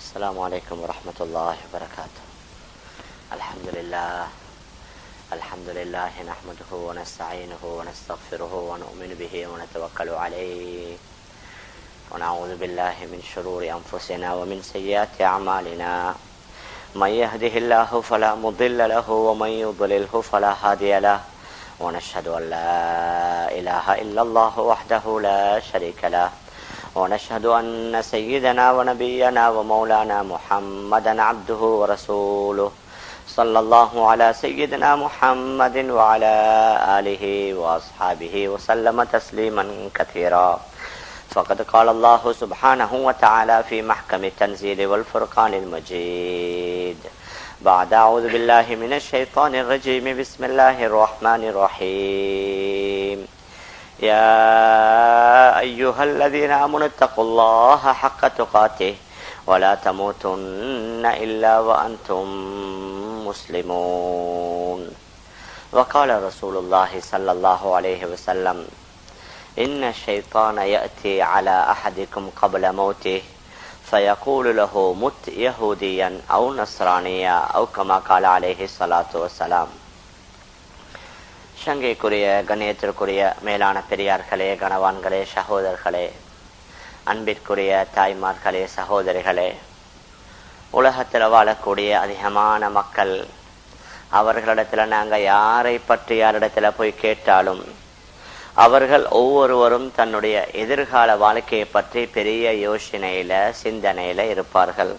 السلام عليكم ورحمة الله وبركاته. الحمد لله نحمده ونستعينه ونستغفره ونؤمن به ونتوكل عليه ونعوذ بالله من شرور أنفسنا ومن سيئات أعمالنا. من يهده الله فلا مضل له ومن يضلله فلا هادي له، ونشهد أن لا إله إلا الله وحده لا شريك له، ونشهد أن سيدنا ونبينا ومولانا محمدا عبده ورسوله، صلى الله على سيدنا محمد وعلى آله وأصحابه وسلم تسليما كثيرا. فقد قال الله سبحانه وتعالى في محكم التنزيل والفرقان المجيد بعد أعوذ بالله من الشيطان الرجيم بسم الله الرحمن الرحيم. يا أيها الذين آمنوا اتقوا الله حق تقاته ولا تموتن إلا وأنتم مسلمون. وقال رسول الله صلى الله عليه وسلم: إن الشيطان يأتي على أحدكم قبل موته فيقول له مت يهوديا أو نصرانيا أو كما قال عليه الصلاة والسلام. சங்கைக்குரிய கண்ணியத்திற்குரிய மேலான பெரியார்களே, கணவான்களே, சகோதரர்களே, அன்பிற்குரிய தாய்மார்களே, சகோதரிகளே, உலகத்தில் வாழக்கூடிய அதிகமான மக்கள், அவர்களிடத்தில் நாங்கள் யாரை பற்றி யாரிடத்தில் போய் கேட்டாலும் அவர்கள் ஒவ்வொருவரும் தன்னுடைய எதிர்கால வாழ்க்கையை பற்றி பெரிய யோசனையில சிந்தனையில இருப்பார்கள்.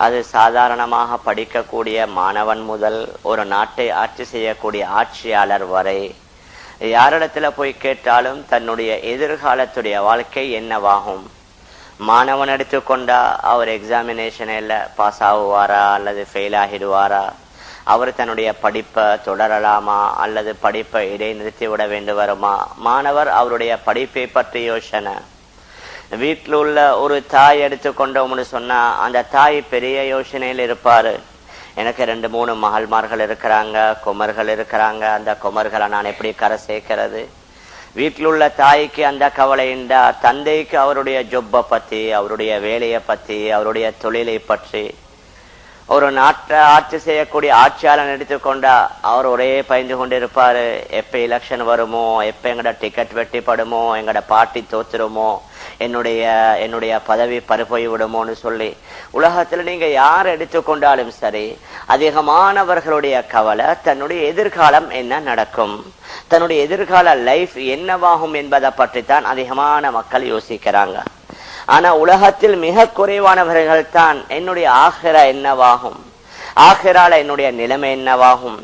அது சாதாரணமாக படிக்கக்கூடிய மாணவன் முதல் ஒரு நாட்டை ஆட்சி செய்யக்கூடிய ஆட்சியாளர் வரை யாரிடத்துல போய் கேட்டாலும் தன்னுடைய எதிர்காலத்துடைய வாழ்க்கை என்னவாகும். மாணவன் எடுத்துக்கொண்டா அவர் எக்ஸாமினேஷனில் பாஸ் ஆகுவாரா அல்லது ஃபெயில் ஆகிடுவாரா, அவர் தன்னுடைய படிப்பை தொடரலாமா அல்லது படிப்பை இடைநிறுத்தி விட வேண்டும் வருமா. மாணவர் அவருடைய படிப்பை பற்றி யோசனை. வீட்டில் உள்ள ஒரு தாய் எடுத்துக்கொண்டோம்னு சொன்னா அந்த தாய் பெரிய யோசனையில் இருப்பாரு. எனக்கு 2-3 மகள்மார்கள் இருக்கிறாங்க, குமர்கள் இருக்கிறாங்க, அந்த குமர்களை நான் எப்படி கரை சேர்க்கிறது. வீட்டில் உள்ள தாய்க்கு அந்த கவலைண்டா தந்தைக்கு அவருடைய ஜொப்பை பத்தி, அவருடைய வேலையை பத்தி, அவருடைய தொழிலை பற்றி. ஒரு நாட்டை ஆட்சி செய்யக்கூடிய ஆட்சியாளன் எடுத்துக்கொண்டா அவர் ஒரே பயந்து கொண்டு இருப்பாரு. எப்ப எலெக்ஷன் வருமோ, எப்ப எங்கட டிக்கெட் வெட்டிப்படுமோ, எங்கட பார்ட்டி தோத்துருமோ, என்னுடைய பதவி பறிபோய் விடுமோன்னு சொல்லி. உலகத்துல நீங்க யார் எடுத்துக்கொண்டாலும் சரி, அதிகமானவர்களுடைய கவலை தன்னுடைய எதிர்காலம் என்ன நடக்கும், தன்னுடைய எதிர்கால லைஃப் என்னவாகும் என்பதை பற்றி தான் அதிகமான மக்கள் யோசிக்கிறாங்க. ஆனா உலகத்தில் மிக குறைவானவர்கள் தான் என்னுடைய ஆகிரா என்னவாகும், ஆகிரால என்னுடைய நிலைமை என்னவாகும்,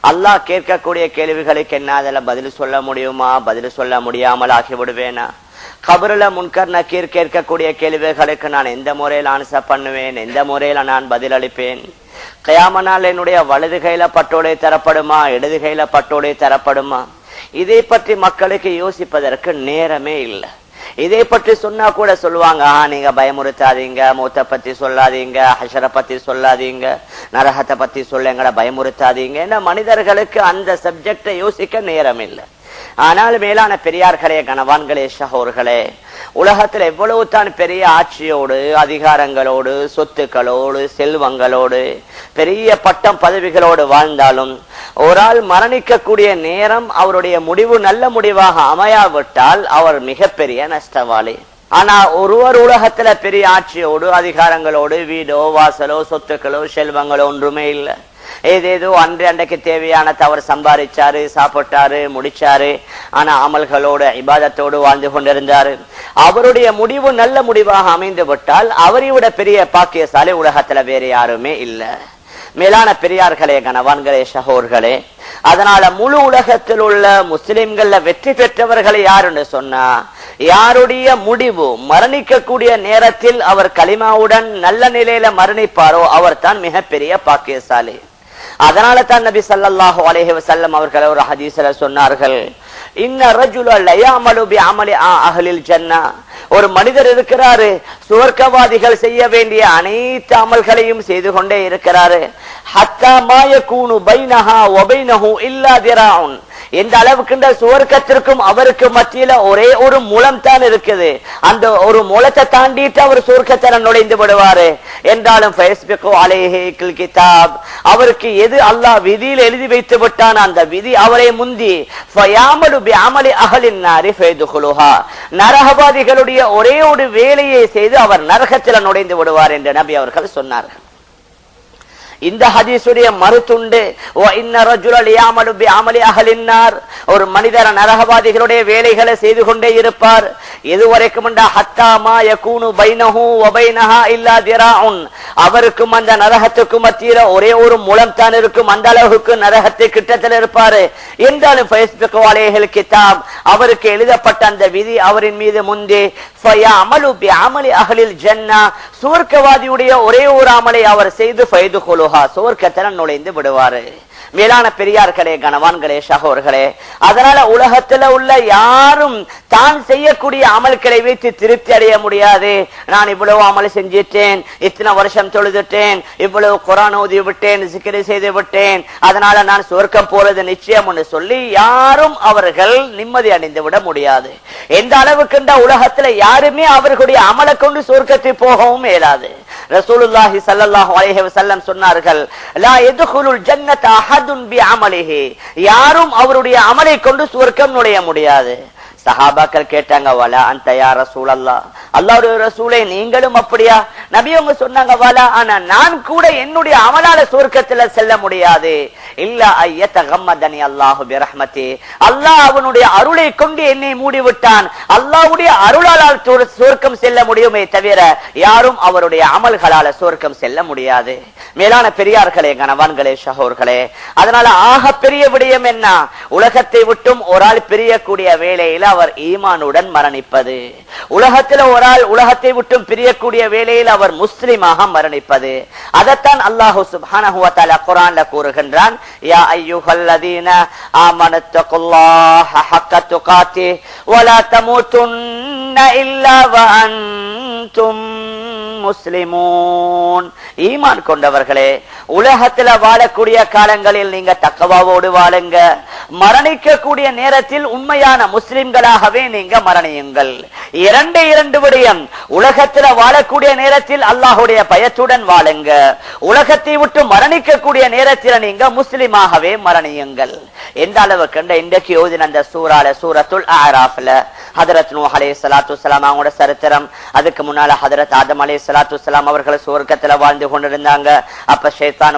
அல்லாஹ் கேட்கக்கூடிய கேள்விகளுக்கு என்ன அதில் பதில் சொல்ல முடியுமா, பதில் சொல்ல முடியாமல் ஆகிவிடுவேனா, கபருல முன்கர் நக்கீர் கேட்கக்கூடிய கேள்விகளுக்கு நான் எந்த முறையில் ஆன்சர் பண்ணுவேன், எந்த முறையில நான் பதில் அளிப்பேன், கயாமனால் என்னுடைய வலது கையில பட்டோடை தரப்படுமா, இடது கையில பட்டோடை தரப்படுமா, இதை பற்றி மக்களுக்கு யோசிப்பதற்கு நேரமே இல்லை. இதை பற்றி சொன்னா கூட சொல்லுவாங்க, நீங்க பயமுறுத்தாதீங்க, மூத்த பத்தி சொல்லாதீங்க, ஹஷரை பத்தி சொல்லாதீங்க, நரகத்தை பத்தி சொல்லுங்க, பயமுறுத்தாதீங்க. ஏன்னா மனிதர்களுக்கு அந்த சப்ஜெக்டை யோசிக்க நேரம் இல்லை. ஆனால் மேலான பெரியார்களே, கணவான்களே, சகோதரர்களே, உலகத்தில் எவ்வளவு தான் பெரிய ஆட்சியோடு, அதிகாரங்களோடு, சொத்துக்களோடு, செல்வங்களோடு, பெரிய பட்டம் பதவிகளோடு வாழ்ந்தாலும் ஒரு ஆள் மரணிக்கக்கூடிய நேரம் அவருடைய முடிவு நல்ல முடிவாக அமையாவிட்டால் அவர் மிகப்பெரிய நஷ்டவாளி. ஆனா ஒருவர் உலகத்துல பெரிய ஆட்சியோடு, அதிகாரங்களோடு, வீடோ வாசலோ சொத்துக்களோ செல்வங்களோ ஒன்றுமே இல்லை. ஏதேதோ அன்றைக்கு தேவையான தவறு சம்பாதிச்சாரு, சாப்பிட்டாரு, முடிச்சாரு, ஆனா அமல்களோடு இபாதத்தோடு வாழ்ந்து கொண்டிருந்தாரு. அவருடைய முடிவு நல்ல முடிவாக அமைந்து விட்டால் அவரை விட பெரிய பாக்கியசாலி உலகத்துல வேற யாருமே இல்லை. மேலான பெரியார்களே, கணவான்களே, சகோதரர்களே, அதனால முழு உலகத்தில் உள்ள முஸ்லிம்கள்ல வெற்றி பெற்றவர்களை யாருன்னு சொன்னா, யாருடைய முடிவு மரணிக்கக்கூடிய நேரத்தில் அவர் கலிமாவுடன் நல்ல நிலையில மரணிப்பாரோ அவர் தான் மிகப்பெரிய பாக்கியசாலி. அதனால தான் நபி ஸல்லல்லாஹு அலைஹி வஸல்லம் அவர்கள் ஒரு ஹதீஸ்ல சொன்னார்கள், இன்ன ரஜுல லயஅமலு பிஅமலி அஹ்லில் ஜன்னah, ஒரு மனிதர் இருக்கிறாரு, சுவர்க்கவாதிகள் செய்ய வேண்டிய அனைத்து அமல்களையும் செய்து கொண்டே இருக்கிறாரு. ஹத்தா மா யகூனு பைனஹா வ பைனஹு இல்லா திராஉன், எந்த அளவுக்கு சுவர்க்கத்திற்கும் அவருக்கு மத்தியில ஒரே ஒரு முலம் தான் இருக்குது. அந்த ஒரு முலத்தை தாண்டிட்டு அவர் சுவர்க்கத்தில் நுழைந்து விடுவாரு. என்றாலும் அவருக்கு எது அல்லாஹ் விதியில் எழுதி வைத்து விட்டான் அந்த விதி அவரை முந்தி நரகவாதிகளுடைய ஒரே ஒரு வேலையை செய்து அவர் நரகத்தில் நுழைந்து விடுவார் என்று நபி அவர்கள் சொன்னார்கள். இந்த ஹதீஸுடைய மறுத்துண்டு ஒரு மனிதர் நரகவாதிகளுடைய வேலைகளை செய்து கொண்டே இருப்பார். எதுவரைக்கும் அவருக்கும் அந்த நரகத்துக்கும் மத்தியில ஒரே ஒரு முலம் தான் இருக்கும். அந்த அளவுக்கு நரகத்தை கிட்டத்தில் இருப்பாரு. என்றாலும் கிதாப் அவருக்கு எழுதப்பட்ட அந்த விதி அவரின் மீது முந்தி சுவர்க்கவாதியுடைய ஒரே ஒரு அமலை அவர் செய்து சுவர்க்கத்தில் நுழைந்து விடுவாரு. மேலான பெரியார்களே, கணவான்களே, சகோதரர்களே, அதனால உலகத்துல உள்ள யாரும் தான் செய்யக்கூடிய அமல்களை வைத்து திருப்தி அடைய முடியாது. நான் இவ்வளவு அமல் செஞ்சிட்டேன், இத்தனை வருஷம் தொழுதுட்டேன், இவ்வளவு குர்ஆன் ஓதி விட்டேன், சிக்ர் செய்து விட்டேன், அதனால நான் சுவர்க்கம் போறது நிச்சயம் என்று சொல்லி யாரும் அவர்கள் நிம்மதி அடைந்து விட முடியாது. எந்த அளவுக்கு உலகத்துல யாருமே அவர்களுடைய அமலை கொண்டு சுவர்க்கத்தை போகவும் இயலாது. ரசூலுல்லாஹி ஸல்லல்லாஹு அலைஹி வஸல்லம் சொன்னார்கள், லா யதுகுலுல் ஜன்னத அஹதுன் பிஅமலிஹி, யாரும் அவருடைய அமலை கொண்டு சுவர்க்கம் நுழைய முடியாது. சஹாபாக்கள் கேட்டாங்க, வலா அன்த யா ரசூலல்லாஹ், அல்லாஹ்வுடைய ரசூலே நீங்களும் அப்படியா? நபி அவங்க சொன்னாங்க, வலா ஆனா நான் கூட என்னுடைய அமலால சுவர்க்கத்துல செல்ல முடியாது. இல்ல ஐயதகம்மதனி அல்லாஹு பிரஹ்மதி, அல்லாஹ் அவனுடைய அருளை கொண்டு என்னை மூடி விட்டான். அல்லாஹ்வுடைய அருளால் சுவர்க்கம் செல்ல முடியுமே தவிர யாரும் அவருடைய அமல்களால சுவர்க்கம் செல்ல முடியாது. மேலான பெரியார்களே, கணவான்களே, சகோதரர்களே, அதனால ஆக பெரிய விடயம் என்ன? உலகத்தை விட்டும் ஒரு ஆள் பிரியக்கூடிய வேளையில அவர் ஈமானுடன் மரணிப்பது. உலகத்தில் ஒரு ஆள் உலகத்தை விட்டும் பிரியக்கூடிய வேளையில் அவர் முஸ்லிமாக மரணிப்பது. அதைத்தான் அல்லாஹு சுப்ஹானஹு வ தஆலா குர்ஆன்ல கூறுகின்றான், யா அய்யுஹல்லதீன ஆமனத்துல்லாஹ ஹக்க துகாத்தி வலா தமூதுன்ன இல்லா வ அன்தும் முஸ்லிமூன். ஈமான் கொண்டவர்களே, உலகத்துல வாழக்கூடிய காலங்களில் நீங்க தக்வாவோடு வாழுங்க. மரணிக்கக்கூடிய நேரத்தில் உண்மையான முஸ்லிம்களாகவே நீங்க மரணியுங்கள். இரண்டு விடயம். உலகத்துல வாழக்கூடிய நேரத்தில் அல்லாஹ்வுடைய பயத்துடன் வாழுங்க. உலகத்தை விட்டு மரணிக்கக்கூடிய நேரத்தில் நீங்க முஸ்லிமாகவே மரணியுங்கள். எந்த அளவுக்கு இன்றைக்கு ஓதின அந்த சூரத்துல் அஅராஃப்ல ஹஜ்ரத் நூஹ் அலைஹிஸ்ஸலாத்து வஸ்ஸலாம் அவங்களோட சரித்திரம். அதுக்கு முன்னால ஹஜ்ரத் ஆதம் அலைஹிஸ்ஸலாத்து வஸ்ஸலாம் அவர்கள் சுவர்க்கத்துல வாழ்ந்து கொண்டிருந்தாங்க. அப்ப ஷைத்தான்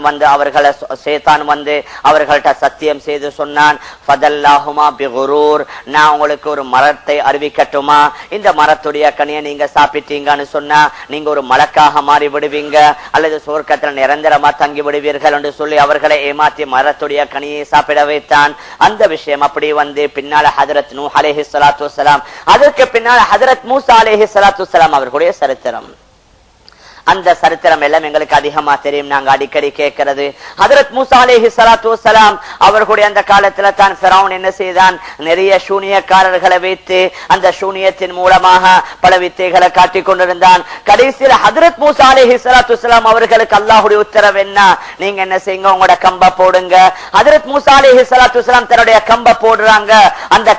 வந்து அவர்கள்ட்ட சத்தியம் செய்து சொன்னான், ஃபதல்லாஹுமா பிகுரூர், நான் உங்களுக்கு ஒரு மரத்தை அறிவிக்கட்டுமா? இந்த மரத்துடைய கனியை நீங்க சாப்பிட்டீங்கன்னு சொன்னா நீங்க ஒரு மலக்காக மாறி விடுவீங்க, அல்லது சுவர்க்கத்துல நிரந்தரமா தங்கி விடுவீர்கள் என்று சொல்லி அவர்களை ஏமாற்றி மரத்துடைய கனியை சாப்பிட வைத்தான். அந்த விஷயம் அப்படி வந்து பின்னால ஹஜ்ரத் நூஹ் அலைஹிஸ்ஸலாத்து வஸ்ஸலாம், அதற்கு பின்னால் ஹஜ்ரத் மூசா அலைஹிஸ்ஸலாத்து வஸ்ஸலாம் அவர்களுடைய சரித்திரம். அந்த சரித்திரம் எல்லாம் எங்களுக்கு அதிகமா தெரியும், நாங்க அடிக்கடி கேட்கிறது. ஹஜ்ரத் மூசா அலைஹிஸ்ஸலாத்து வஸ்ஸலாம் அவர்களுடைய அந்த காலத்துல தான் ஃபிரௌன் என்ன செய்தான், நிறைய சூனியக்காரர்களை வைத்து அந்த சூனியத்தின் மூலமாக பல வித்தைகளை காட்டிக் கொண்டிருந்தான். கடைசியில் ஹஜ்ரத் மூசா அலைஹிஸ்ஸலாத்து வஸ்ஸலாம் அவர்களுக்கு அல்லாஹ்வுடைய உத்தரவு என்ன, நீங்க என்ன செய்யுங்க, உங்களோட கம்ப போடுங்க. ஹஜ்ரத் மூசா அலைஹிஸ்ஸலாத்து வஸ்ஸலாம் தன்னுடைய கம்ப போடுறாங்க. அந்த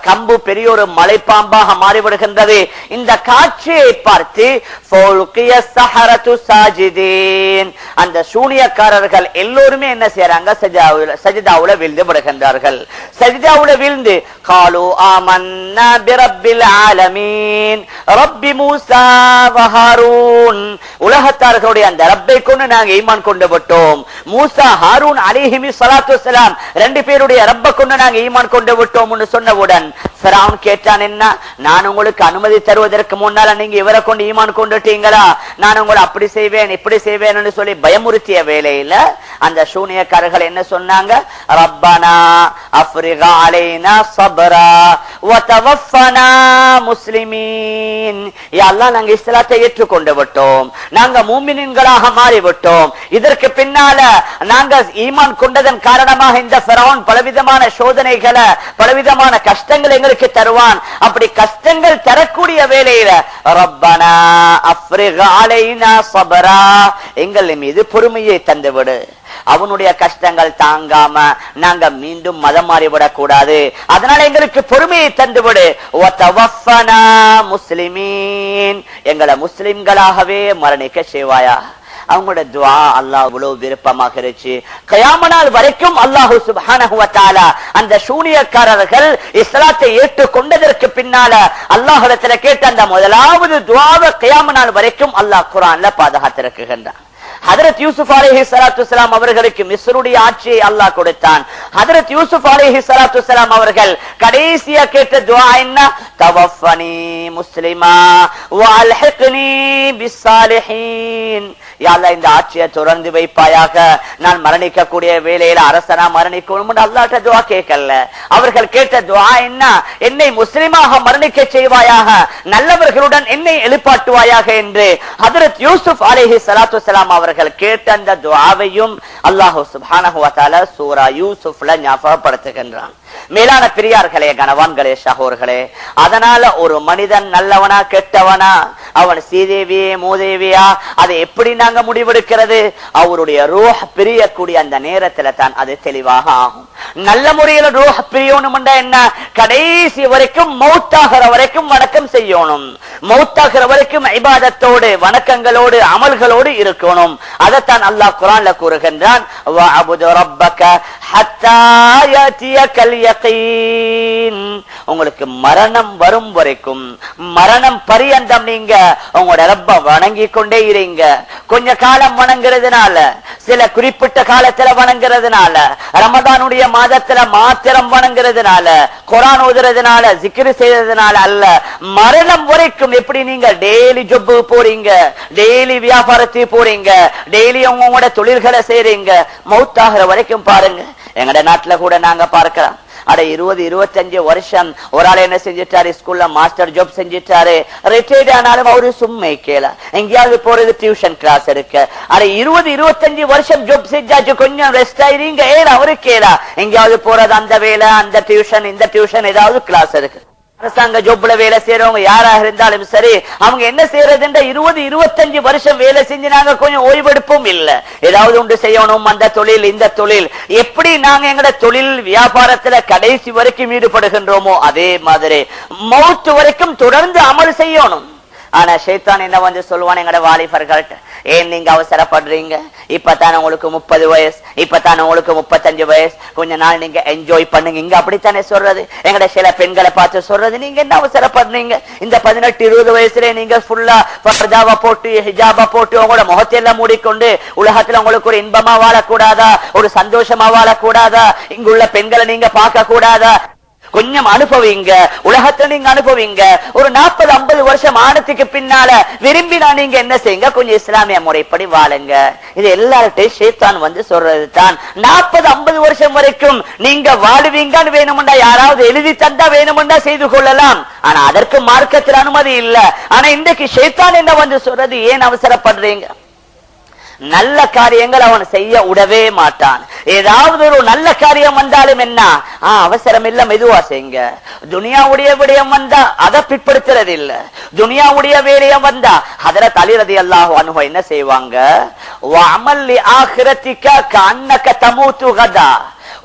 கம்பு பெரிய ஒரு மலைப்பாம்பாக மாறிவிடுகின்றது. இந்த காட்சியை பார்த்து அந்த சூனியக்காரர்கள் எல்லோருமே என்ன செய்யறாங்க, சஜிதாவுல வீழ்ந்து விடுகின்றார்கள். சஜிதாவுல வீழ்ந்து காலு ஆமன்னா பிரப்பில் ஆலமீன் ரப்பி மூசா வ ஹாரூன், உலகத்தார்களுடைய அந்த ரப்பை கொண்டு நாங்க ஈமான் கொண்டு விட்டோம். மூசா ஹாரூன் அலைஹிமி ஸலாத்து வஸ்ஸலாம் ரெண்டு பேருடைய ரப்பை கொண்டு நாங்க ஈமான் கொண்டு விட்டோம் என்று சொன்னவுடன் ஃபிரௌன் கேட்டான், என்ன நான் உங்களுக்கு அனுமதி தருவதற்கு முன்னால நீங்க இவரை கொண்டு ஈமான் கொண்டுட்டீங்களா? நான் உங்களை அப்படி செய்வேன் இப்படி செய்வேன் சொல்லி பயமுறுத்திய வேளையில அந்த சூனியக்காரர்கள் என்ன சொன்னாங்க, ரப்பனா அஃப்ரிக அலைனா ஸப்ரா வ தவஃபனா முஸ்லிமீன், யா அல்லாஹ் நாங்க இஸ்லாத்தை ஏற்றுக்கொண்டு விட்டோம், நாங்க மூமின்களாக மாறி விட்டோம். இதற்கு பின்னால நாங்க ஈமான் கொண்டதன் காரணமாக இந்த ஃபிரௌன் பலவிதமான சோதனைகளை பலவிதமான கஷ்டங்களை எங்களுக்கு தருவான். அப்படி கஷ்டங்கள் தரக்கூடிய வேளையில ரப்பனா அஃப்ரிக அலைனா ஸப்ரா, எங்கள் மீது பொறுமையை தந்துவிடு. அவனுடைய கஷ்டங்கள் தாங்காம நாங்க மீண்டும் மதம் மாறிவிடக் கூடாது. அதனால எங்களுக்கு பொறுமையை தந்துவிடு. முஸ்லிமீன், எங்களை முஸ்லிம்களாகவே மரணிக்க செய்வாயா. அவங்களோட துஆ அல்லாஹ் அவ்வளவு விருப்பமாக இருந்துச்சு. கியாம நாள் வரைக்கும் அல்லாஹ் சுப்ஹானஹு வ தஆலா அந்த சூனியக்காரர்கள் இஸ்லாத்தை ஏற்றுக்கொண்டதற்கு பின்னால அல்லாஹ்விடத்துல கேட்ட அந்த முதலாவது துஆவை கியாம நாள் வரைக்கும் அல்லாஹ் குர்ஆன்ல பாதுகாத்திருக்கின்றான். ஹஜ்ரத் யூசுப் அலைஹிஸ்ஸலாத்து வஸ்ஸலாம் அவர்களுக்கு மிஸ்ருடைய ஆட்சியை அல்லாஹ் கொடுத்தான். ஹஜ்ரத் யூசுப் அலைஹிஸ்ஸலாத்து வஸ்ஸலாம் அவர்கள் கடைசியா கேட்ட துஆ என்ன? தவஃபனி முஸ்லிமா வ அல்ஹிக்னி பிஸ்ஸாலிஹீன். யா அல்லாஹ் இந்த ஆட்சியை தொடர்ந்து வைப்பாயாக, நான் மரணிக்க கூடிய வேளையில அரசனா மரணிக்கணும் அல்லாஹ்ட்ட துஆ கேட்கல. அவர்கள் கேட்ட துஆ என்ன? என்னை முஸ்லிமாக மரணிக்க செய்வாயாக, நல்லவர்களுடன் என்னை எழுப்பாட்டுவாயாக என்று ஹஜ்ரத் யூசுப் அலைஹிஸ்ஸலாத்து வஸ்ஸலாம் அவர்கள் கேட்ட அந்த துஆவையும் அல்லாஹ் சுப்ஹானஹு வ தஆலா சூரா யூசுப்ல ஞாபகப்படுத்துகின்றான். மேலான பெரியார்களே, கணவான்களே, சகோதரர்களே, அதனால ஒரு மனிதன் நல்லவனா கெட்டவனா, அவன் சீதேவியே மூதேவியா, அதை எப்படி நாங்க முடிவெடுக்கிறது? அவருடைய ரூஹ் பிரியக்கூடிய அந்த நேரத்துல தான் அது தெளிவாக ஆகும். நல்ல முறையில ரூஹ் பிரியணும்னா என்ன? கடைசி வரைக்கும் மௌத்தாகிற வரைக்கும் வணக்கம் செய்யணும். மௌத்தாகிற வரைக்கும் இபாதத்தோடு வணக்கங்களோடு அமல்களோடு இருக்கணும். அதைத்தான் அல்லாஹ் குர்ஆன்ல கூறுகின்றான். வஅபுது ரப்பக ஹத்தா யாதியகல் யகீன். உங்களுக்கு மரணம் வரும் வரைக்கும், மரணம் பரியந்தம் நீங்க உங்களோட ரப்ப வணங்கி கொண்டே இருங்க. கொஞ்ச காலம் வணங்குறதுனால, சில குறிப்பிட்ட காலத்துல வணங்குறதுனால, ரமதானுடைய மாதத்துல மாத்திரம் வணங்குறதுனால, குர்ஆன் ஓதுறதுனால, ஜிக்ர் செய்யறதுனால அல்ல, மரணம் வரைக்கும். எப்படி நீங்க டெய்லி ஜொப்பு போறீங்க, டெய்லி வியாபாரத்துக்கு போறீங்க, டெய்லி உங்களோட தொழில்களை செய்றீங்க, மௌத்தாகிற வரைக்கும் பாருங்க. எங்கட நாட்டுல கூட நாங்க பார்க்கலாம், அட 20-25 வருஷம் ஒரு ஆள் என்ன செஞ்சிட்டாரு, ஸ்கூல்ல மாஸ்டர் ஜாப் செஞ்சிட்டாரு, ரிட்டையர்ட் ஆனாலும் அவரு சும்மை கேள, எங்கேயாவது போறது டியூஷன் கிளாஸ் இருக்கு. அட 20-25 வருஷம் ஜாப் செஞ்சாச்சு, கொஞ்சம் ரெஸ்ட் ஆயிருங்க, ஏன் அவரு கேள, எங்கேயாவது போறது அந்த வேலை, அந்த டியூஷன், இந்த டியூஷன், ஏதாவது கிளாஸ் இருக்கு. அரசாங்க ஜாப்ல வேலை செய்யறவங்க யாராக இருந்தாலும் சரி, அவங்க என்ன செய்யறதுன்ற 20-25 வருஷம் வேலை செஞ்சு நாங்க கொஞ்சம் ஓய்வெடுப்பும் இல்ல, ஏதாவது ஒன்று செய்யணும், அந்த தொழில் இந்த தொழில். எப்படி நாங்க எங்கட தொழில் வியாபாரத்துல கடைசி வரைக்கும் ஈடுபடுகின்றோமோ அதே மாதிரி மௌத் வரைக்கும் தொடர்ந்து அமல் செய்யணும். ஆனா ஷைத்தான் என்ன வந்து சொல்லுவான் எங்கட வாலிபர்கள்ட்ட, ஏன் நீங்க அவசரப்படுறீங்க, இப்பதானே உங்களுக்கு 30 வயசு, இப்பதானே உங்களுக்கு 35 வயசு, கொஞ்ச நாள் நீங்க என்ஜாய் பண்ணுங்க. இங்க அப்படித்தானே சொல்றது, எங்கட சில பெண்களை பார்த்து சொல்றது, நீங்க என்ன அவசரப்படுறீங்க, இந்த 18-20 வயசுல நீங்க ஃபுல்லா பர்தாவா போட்டு ஹிஜாபா போட்டு உங்களோட முகத்தையெல்லாம் மூடிக்கொண்டு உலகத்துல உங்களுக்கு ஒரு இன்பமா வாழக்கூடாதா, ஒரு சந்தோஷமா வாழக்கூடாதா, இங்குள்ள பெண்களை நீங்க பார்க்க கூடாதா, கொஞ்சம் அனுபவிங்க, உலகத்தை நீங்க அனுபவிங்க. ஒரு 40-50 வருஷம் ஆனதுக்கு பின்னால விரும்பினா நீங்க என்ன செய்யுங்க, கொஞ்சம் இஸ்லாமிய முறைப்படி வாழுங்க. இது எல்லார்ட்டையும் ஷைத்தான் வந்து சொல்றது தான். 40-50 வருஷம் வரைக்கும் நீங்க வாழுவீங்கன்னு வேணும்டா, யாராவது எழுதி தந்தா வேணும்டா செய்து கொள்ளலாம், ஆனா அதற்கு மார்க்கத்தில் அனுமதி இல்ல. ஆனா இன்றைக்கு ஷைத்தான் என்ன வந்து சொல்றது, ஏன் அவசரப்படுறீங்க, நல்ல காரியங்கள் அவன் செய்ய விடவே மாட்டான். ஏதாவது ஒரு நல்ல காரியம் வந்தாலும் என்ன, அவசரம் இல்ல, மெதுவா செய்யுங்க. துனியாவுடைய விடயம் வந்தா அதை பிற்படுத்துறது இல்ல, துனியாவுடைய வேலையம் வந்தா ஹதரத் அலி ரலியல்லாஹு அன்ஹு என்ன செய்வாங்க, வஅமல் லி ஆখিরাতিக கஅன்னக தமூது கதா.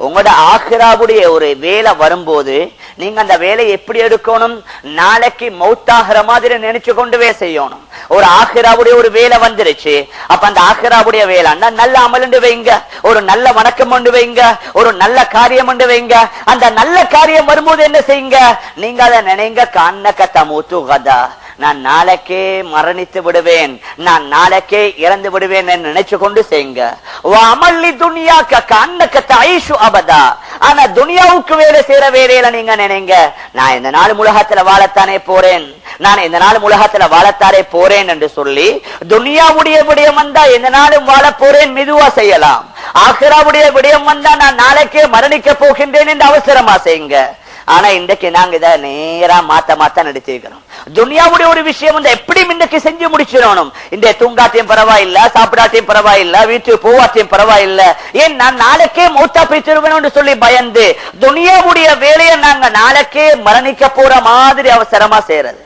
உங்களோட ஆখিরাவுடைய ஒரு வேலை வரும்போது நீங்க அந்த வேலையை எப்படி எடுக்கணும், நாளைக்கு மௌத்தாகிற மாதிரி நினைச்சு கொண்டுவே செய்யணும். ஒரு ஆখিরাவுடைய ஒரு வேலை வந்துருச்சு, அப்ப அந்த ஆখিরাவுடைய வேலை நல்ல அமல் வைங்க, ஒரு நல்ல வணக்கம் கொண்டு வைங்க, ஒரு நல்ல காரியம் கொண்டு வைங்க. அந்த நல்ல காரியம் வரும்போது என்ன செய்யுங்க, நீங்க அதை நினைங்க, கஅன்னக தமூது கதா, நான் நாளைக்கே மரணித்து விடுவேன், நான் நாளைக்கே இறந்து விடுவேன் நினைச்சு கொண்டு செய்யுங்க. வஅமல் துன்யாக கஅன்னக தஈஷு அபதா. ஆனா துனியாவுக்கு வேலை செய்யற வேலையில நீங்க நினைங்க, நான் இந்த நாள் உலகத்துல வாழத்தானே போறேன், நான் இந்த நாள் உலகத்துல வாழத்தாரே போறேன் என்று சொல்லி துனியாவுடைய விடயம் வந்தா எந்த நாளும் வாழ போறேன் மெதுவா செய்யலாம். ஆখিরাவுடைய விடயம் வந்தா நான் நாளைக்கே மரணிக்க போகின்றேன் என்று அவசரமா செய்யுங்க. ஆனா இன்றைக்கு நாங்க இதை நேரா மாத்த நடிச்சிருக்கிறோம். துனியாவுடைய ஒரு விஷயம் வந்து எப்படி இன்றைக்கு செஞ்சு முடிச்சிடணும், இந்த தூங்காத்தையும் பரவாயில்ல, சாப்பிடாத்தையும் பரவாயில்ல, வீட்டுக்கு போவாத்தையும் பரவாயில்ல, ஏன் நான் நாளைக்கே மௌத்தா போய்த்திருவேன் சொல்லி பயந்து துனியாவுடைய வேலையை நாங்க நாளைக்கே மரணிக்க போற மாதிரி அவசரமா செய்யறது.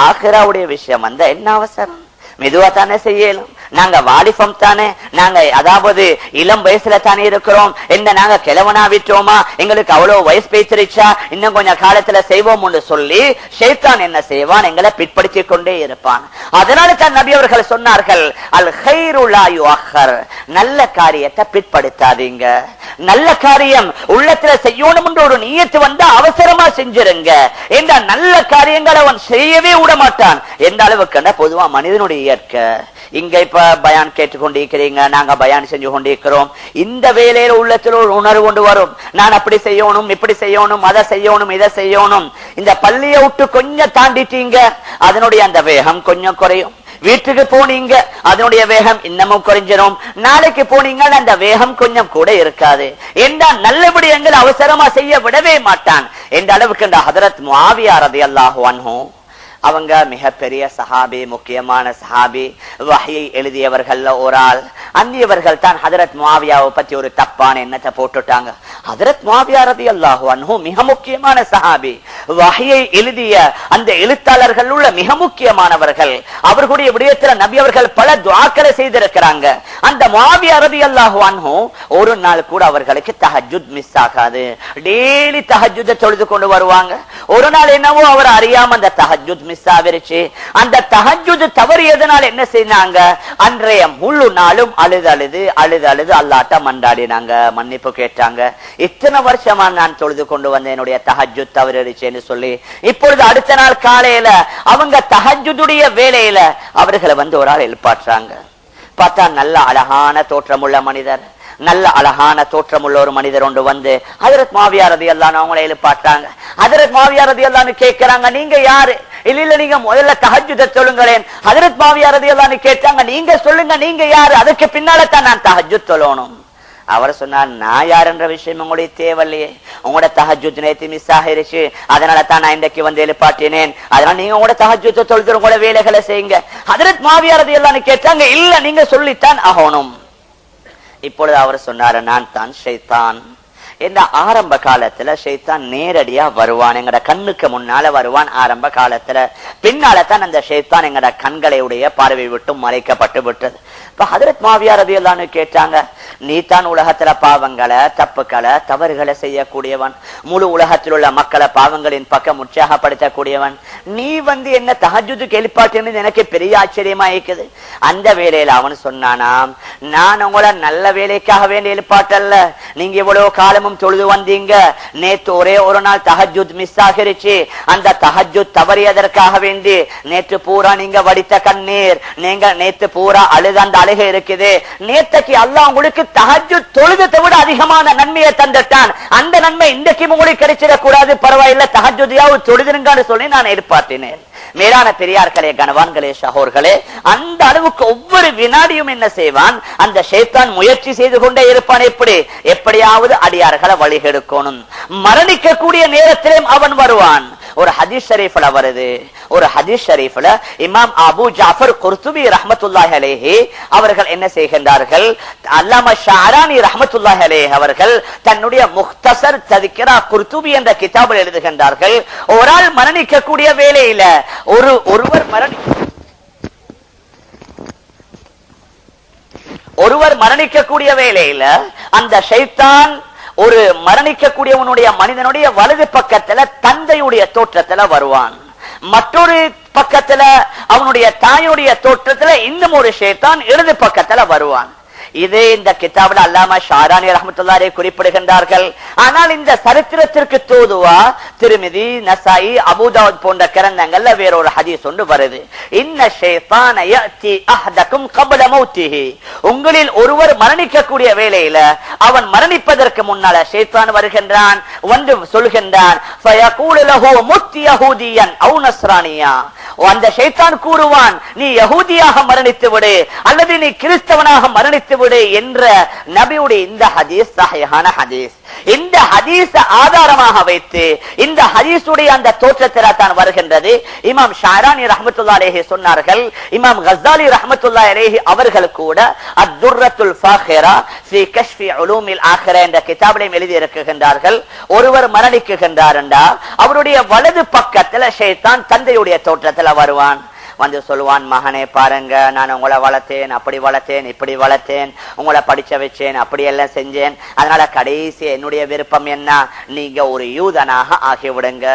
ஆখিরাவுடைய விஷயம் வந்தா என்ன அவசரம், மெதுவா தானே செய்யலாம். நாங்க வாலிபம் தானே, நாங்க அதாவது இளம் வயசுல தானே இருக்கிறோம், என்ன நாங்க கிழவனா விட்டோமா, எங்களுக்கு அவ்வளவு வயசு பேசிருச்சா, இன்னும் கொஞ்சம் காலத்துல செய்வோம் சொல்லி ஷைத்தான் என்ன செய்வான், எங்களை பிற்படுத்தி கொண்டே இருப்பான். அதனால தான் நபி அவர்கள் சொன்னார்கள், அல் கைரு லா யுஅக்கர், நல்ல காரியத்தை பிற்படுத்தாதீங்க. நல்ல காரியம் உள்ளத்துல செய்யணும் என்ற ஒரு நியத்து வந்தா அவசரமா செஞ்சிருங்க. என்ற நல்ல காரியங்களை அவன் செய்யவே விட மாட்டான். எந்த அளவுக்கு பொதுவா மனிதனுடைய இயற்கை. இங்க இப்ப பயான் கேட்டுக்கொண்டிருக்கிறீங்க, நாங்க பயான் செஞ்சு கொண்டிருக்கிறோம். இந்த வேலையில உள்ளத்துல ஒரு உணர்வு கொண்டு வரும், நான் அப்படி செய்யணும், இப்படி செய்யணும், அதை செய்யணும், இதை செய்யணும். இந்த பள்ளியை விட்டு கொஞ்சம் தாண்டிட்டீங்க, அதனுடைய அந்த வேகம் கொஞ்சம் குறையும். வீட்டுக்கு போனீங்க, அதனுடைய வேகம் இன்னமும் குறைஞ்சிடும். நாளைக்கு போனீங்க, அந்த வேகம் கொஞ்சம் கூட இருக்காது. என்றால் நல்லபடி எங்கள் அவசரமா செய்ய விடவே மாட்டான். எந்த அளவுக்கு இந்த ஹதரத் முஆவியா ரலியல்லாஹு அன்ஹு அவங்க மிகப்பெரிய சஹாபி, முக்கியமான சஹாபி, வஹ்யை எழுதியவர்கள்ல ஒரு ஆள். அந்தியவர்கள் தான் ஹதரத் முஆவியாவை பத்தி ஒரு தப்பான எண்ணத்தை போட்டுட்டாங்க. ஹதரத் முஆவியா ரலியல்லாஹு அன்ஹு மிக முக்கியமான சஹாபி, வஹ்யை எழுதிய அந்த எழுத்தாளர்கள் உள்ள மிக முக்கியமானவர்கள். அவர்களுடைய விடயத்துல நபி அவர்கள் பல துஆக்களை செய்திருக்கிறாங்க. அந்த முஆவியா ரலியல்லாஹு அன்ஹு ஒரு நாள் கூட அவர்களுக்கு தஹஜ்ஜுத் மிஸ் ஆகாது. டெய்லி தஹஜ்ஜுத் தொழுது கொண்டு வருவாங்க. ஒரு நாள் என்னவோ அவர் அறியாம அந்த தஹஜ்ஜுத் மிஸ் ஆகிருச்சு. அந்த தஹஜ்ஜுத் தவறியதனால என்ன செய்தாங்க, அன்றைய முழு நாளும் அழுது அழுது அழுது அழுது அல்லாஹ்ட்ட மன்றாடினாங்க, மன்னிப்பு கேட்டாங்க. இத்தனை வருஷமா நான் தொழுது கொண்டு வந்த என்னுடைய தஹஜ்ஜுத் தவறிடுச்சேன்னு சொல்லி. இப்பொழுது அடுத்த நாள் காலையில அவங்க தஹஜ்ஜுடைய வேலையில அவர்களை வந்து ஒரு ஆள் எழுப்பாற்றாங்க. பார்த்தா நல்ல அழகான தோற்றமுள்ள மனிதர், நல்ல அழகான தோற்றமுள்ள ஒரு மனிதர் ஒன்று வந்து ஹஜ்ரத் முஆவியா ரலியல்லாஹு அன்ஹு அவங்களை எழுப்பாற்றாங்க. ஹஜ்ரத் முஆவியா ரலியல்லாஹு அன்ஹு கேட்கிறாங்க, நீங்க யாரு? இல்ல நீங்க முதல்ல தஹஜ்ஜுத் சொல்லுங்களேன். ஹஜ்ரத் முஆவியா ரலியல்லாஹு அன்ஹு கேட்டாங்க, நீங்க சொல்லுங்க, நீங்க யாரு? அதுக்கு பின்னால தான் நான் தஹஜ்ஜுத் சொல்லணும். அவர் சொன்னார், நான் யார் என்ற விஷயம் உங்களுக்கு தேவையில்லையே, உங்களோட தஹஜ்ஜுத் நேத்து மிஸ் ஆகிருச்சு, அதனால தான் நான் இன்றைக்கு வந்து எழுப்பாட்டினேன். அதனால நீங்க உங்களோட தஹஜ்ஜுத் தொழுது உங்களோட வேலைகளை செய்யுங்க. ஹஜ்ரத் முஆவியா ரலியல்லாஹு அன்ஹு கேட்டாங்க, இல்ல நீங்க சொல்லித்தான் ஆகணும். இப்பொழுது அவர் சொன்னாரு, நான் தான் ஷைத்தான். இந்த ஆரம்ப காலத்துல ஷைத்தான் நேரடியா வருவான், எங்கட கண்ணுக்கு முன்னால வருவான் ஆரம்ப காலத்துல. பின்னால தான் அந்த ஷைத்தான் எங்கட கண்களுடைய பார்வை விட்டு மறைக்கப்பட்டு விட்டது. இப்ப ஹஜ்ரத் முஆவியா ரலியல்லாஹு அன்ஹு கேட்டாங்க, நீ தான் உலகத்துல பாவங்களை, தப்புக்களை, தவறுகளை செய்யக்கூடியவன், முழு உலகத்தில் உள்ள மக்களை பாவங்களின் பக்கம் உற்சாகப்படுத்தக்கூடியவன், நீ வந்து என்ன தஹஜ்ஜுதுக்கு எழுப்பாட்டினது எனக்கு பெரிய ஆச்சரியமா இருக்குது. அந்த வேலையில அவன் சொன்னானாம், நான் உங்களை நல்ல வேலைக்காக வேண்டி எழுப்பாட்டல்ல, நீங்க இவ்வளவு காலமும் தொழுது வந்தீங்க, நேற்று ஒரே ஒரு நாள் தஹஜ்ஜுத் மிஸ் ஆகிருச்சு, அந்த தஹஜ்ஜுத் தவறியதற்காக வேண்டி நேற்று பூரா நீங்க வடித்த கண்ணீர், நீங்க நேற்று பூரா அழுத அந்த அழுகை இருக்குது, நேற்றைக்கு அல்லாஹ் உங்களுக்கு தஹஜ்ஜுத் தொழுதத்தை விட அதிகமான நன்மையை தந்துட்டான், அந்த நன்மை இன்றைக்கு உங்களுக்கு கிடைச்சிடக்கூடாது, பரவாயில்லை தஹஜ்ஜுதையாவது தொழுதுங்கன்னு சொல்லி நான் எதிர்பார்த்தினேன். மேலான பெரியார்களே, கணவான்களே, சகோர்களே, அந்த அளவுக்கு ஒவ்வொரு வினாடியும் என்ன செய்வான், அந்த ஷைத்தான் முயற்சி செய்து கொண்டே இருப்பான். எப்படியாவது அடியார்களை வழிகெடுக்கணும். மரணிக்கக்கூடிய நேரத்திலும் அவன் வருவான். ஒரு ஹதீஸ் ஷரீஃப்ல வருது, ஒரு ஹதீஸ் ஷரீஃப்ல இமாம் அபூ ஜாஃபர் குர்துபி ரஹ்மத்துல்லாஹி அலைஹி அவர்கள் என்ன செய்கின்றார்கள், அல்லாமா ஷஅரானி ரஹ்மத்துல்லாஹி அலைஹி அவர்கள் தன்னுடைய முக்தசர் தذكرா குர்துபி என்ற கிதாபில் எழுதுகின்றார்கள், ஒரு ஆள் மரணிக்கக்கூடிய வேளையில ஒருவர் மரணிக்கக்கூடிய வேளையில அந்த ஷைத்தான் ஒரு மரணிக்கக்கூடியவனுடைய மனிதனுடைய வலது பக்கத்துல தந்தையுடைய தோற்றத்துல வருவான், மற்றொரு பக்கத்துல அவனுடைய தாயுடைய தோற்றத்துல இன்னும் ஒரு ஷைத்தான் இடது பக்கத்துல வருவான். இதே இந்த கிதாபில் அல்லாமா ஷஅரானி ரஹ்மத்துல்லாஹி அலைஹி குறிப்பிடுகின்றார்கள். ஆனால் இந்த சரித்திரத்திற்கு தோதுவா திர்மிதி, நசாயி, அபூ தாவூத் போன்ற கிரந்தங்கள்ல வேறொரு ஹதீஸ் ஒன்று வருது, இன்ன ஷைத்தான யஅதி அஹதகும் قبل மௌத்திஹி, உங்களில் ஒருவர் மரணிக்கக்கூடிய வேளையில அவன் மரணிப்பதற்கு முன்னால ஷைத்தான் வருகின்றான், வந்து சொல்கின்றான், ஃபயகூலு லஹு முத் யஹூதியன் அவ் நஸ்ரானியா, அந்த ஷைத்தான் கூறுவான், நீ யஹூதியாக மரணித்து விடு அல்லது நீ கிறிஸ்தவனாக மரணித்து விடு என்ற நபியுடைய இந்த ஹதீஸ் சஹீஹான ஹதீஸ். இந்த ஹதீஸ ஆதாரமாக வைத்து இந்த ஹதீஸுடைய அந்த தோற்றத்தில தான் வருகின்றது. இமாம் ஷஅரானி ரஹ்மத்துல்லாஹி அலைஹி சொன்னார்கள், இமாம் கஸ்ஸாலி ரஹ்மத்துல்லாஹி அலைஹி அவர்கள் கூட அத்-துர்ரத்துல் ஃபாஹிரா ஃபீ கஷ்ஃபி உலூமில் ஆখিরা என்ற கிதாபில் எழுதி இருக்கின்றார்கள், ஒருவர் மரணிக்குகின்றார் என்றால் அவருடைய வலது பக்கத்துல ஷைத்தான் தந்தையுடைய தோற்றத்துல வருவான், வந்து சொல்லுவான், மகனே பாருங்க, நான் உங்களை வளர்த்தேன், அப்படி வளர்த்தேன், இப்படி வளர்த்தேன், உங்களை படிச்ச வச்சேன், அப்படி எல்லாம் செஞ்சேன். அதனால கடைசி என்னுடைய விருப்பம் என்ன, நீங்க ஒரு யூதனாக ஆகிவிடுங்க.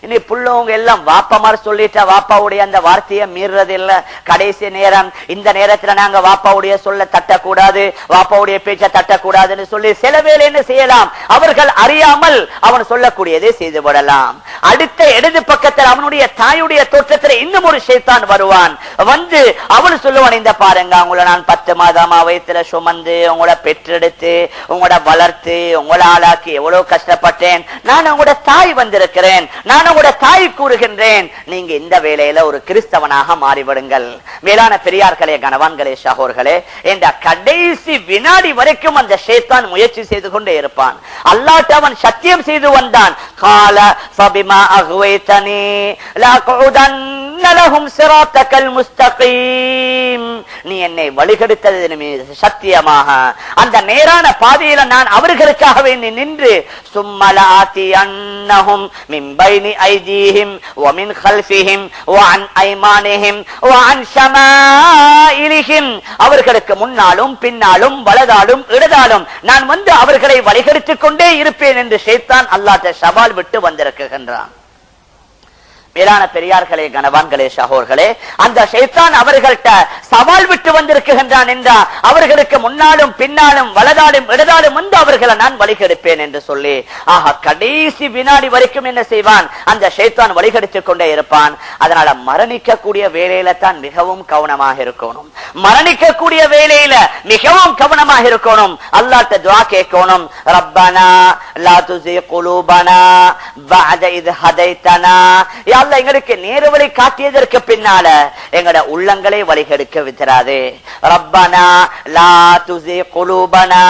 இனி புள்ளவங்க எல்லாம் வாப்பமார் சொல்லிட்டா வாப்பாவுடைய அந்த வார்த்தையை மீறது இல்ல. கடைசி நேரம், இந்த நேரத்துல நாங்க வாப்பாவுடைய சொல்ல தட்டக்கூடாது, வாப்பாவுடைய பேச்சை தட்டக்கூடாதுன்னு சொல்லி சில வேலை என்ன செய்யலாம், அவர்கள் அறியாமல் அவன் சொல்லக்கூடியதை செய்து விடலாம். அடுத்த இடது பக்கத்தில் அவனுடைய தாயுடைய தோற்றத்தில் இன்னும் ஒரு ஷைத்தான் வருவான். வந்து அவன் சொல்லுவான், இந்த பாருங்க, உங்களை நான் 10 மாதமா வயிற்றுல சுமந்து உங்களை பெற்றெடுத்து உங்களோட வளர்த்து உங்களை ஆளாக்கி எவ்வளவு கஷ்டப்பட்டேன். நான் உங்களோட தாய் வந்திருக்கிறேன், நான் உங்களோட தாய் கூறுகின்றேன், நீங்க இந்த வேளையில ஒரு கிறிஸ்தவனாக மாறிவிடுங்கள். மேலான பெரியார்களே, கணவான்களே, சகோர்களே, இந்த கடைசி வினாடி வரைக்கும் அந்த ஷைத்தான் முயற்சி செய்து கொண்டே இருப்பான். அல்லாஹ் அவன் சத்தியம் செய்து வந்தான், கால ஃபபிமா அக்வைதனி லஅகுதன்ன லஹும் சிராத்தகல் முஸ்தகீம். நீ என்னை வழிகெடுத்தது மீது சத்தியமாக அந்த நேரான பாதையில நான் அவர்களுக்காக வேண்டி நின்று சும்மலாத்தி அன்னஹும் மின் பைனி ஐதீஹிம் வ மின் கல்ஃபிஹிம் வ அன் ஐமானிஹிம் வ அன் ஷமாயிலிஹிம். அவர்களுக்கு முன்னாலும் பின்னாலும் வலதாலும் இடதாலும் நான் வந்து அவர்களை வழிகெடுத்துக் கொண்டே இருப்பேன் என்று ஷைத்தான் அல்லாஹ்ட்ட சவால் விட்டு வந்திருக்கின்றான். மேலான பெரியார்களே, கணவான்களே, சகோர்களே, அந்த ஷைத்தான் அவர்கள்ட்ட சவால் விட்டு வந்திருக்கின்றான் என்றா அவர்களுக்கு முன்னாலும் பின்னாலும் வலதாலும் இடதாலும் வந்து அவர்களை நான் வழிகெடுப்பேன் என்று சொல்லி, கடைசி வினாடி வரைக்கும் என்ன செய்வான், அந்த ஷைத்தான் வழிகெடுத்துக் கொண்டே இருப்பான். அதனால மரணிக்கக்கூடிய வேலையில தான் மிகவும் கவனமாக இருக்கணும். மரணிக்கக்கூடிய வேலையில மிகவும் கவனமாக இருக்கணும். அல்லாஹ்ட்ட துஆ கேட்கணும், ரப்பனா லா துஸி குலூபனா பஅத இத் ஹதைதனா. எங்களுக்கு நேர்வழி காட்டியதற்கு பின்னால எங்கட உள்ளங்களை வழிகெடுக்க விட்டுறாதே. ரப்பனா லா துஸி குலூபனா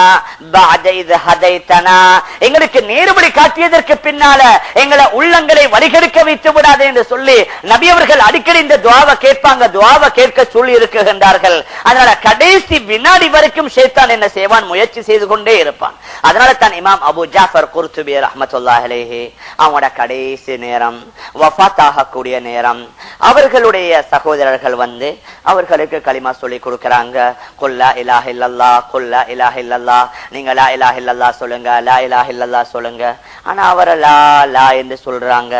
பஅத இத் ஹதைதனா. எங்களுக்கு நேர்வழி காட்டியதற்கு பின்னால எங்களை உள்ளங்களை வழிகெடுக்க வைத்து விடாதே என்று சொல்லி நபி அவர்கள் அடிக்கடி இந்த துஆவை கேட்பாங்க, துஆவை கேட்க சொல்லி இருக்குகின்றார்கள். அதனால கடைசி வினாடி வரைக்கும் ஷைத்தான் என்ன செய்வான், முயற்சி செய்து கொண்டே இருப்பான். அதனால தான் இமாம் அபு ஜாஃபர் குர்துபி ரஹ்மத்துல்லாஹி அலைஹி அவங்களோட கடைசி நேரம், வஃபாத் ஆகக்கூடிய நேரம், அவர்களுடைய சகோதரர்கள் வந்து அவர்களுக்கு கலிமா சொல்லி கொடுக்கறாங்க, குல் லா இலாஹ இல்லல்லாஹ், குல் லா இலாஹ இல்லல்லாஹ், நீங்க லா இலாஹ இல்லல்லாஹ் சொல்லுங்க, லா இலாஹ இல்லல்லாஹ் சொல்லுங்க. ஆனா அவர் லா லா என்று சொல்றாங்க.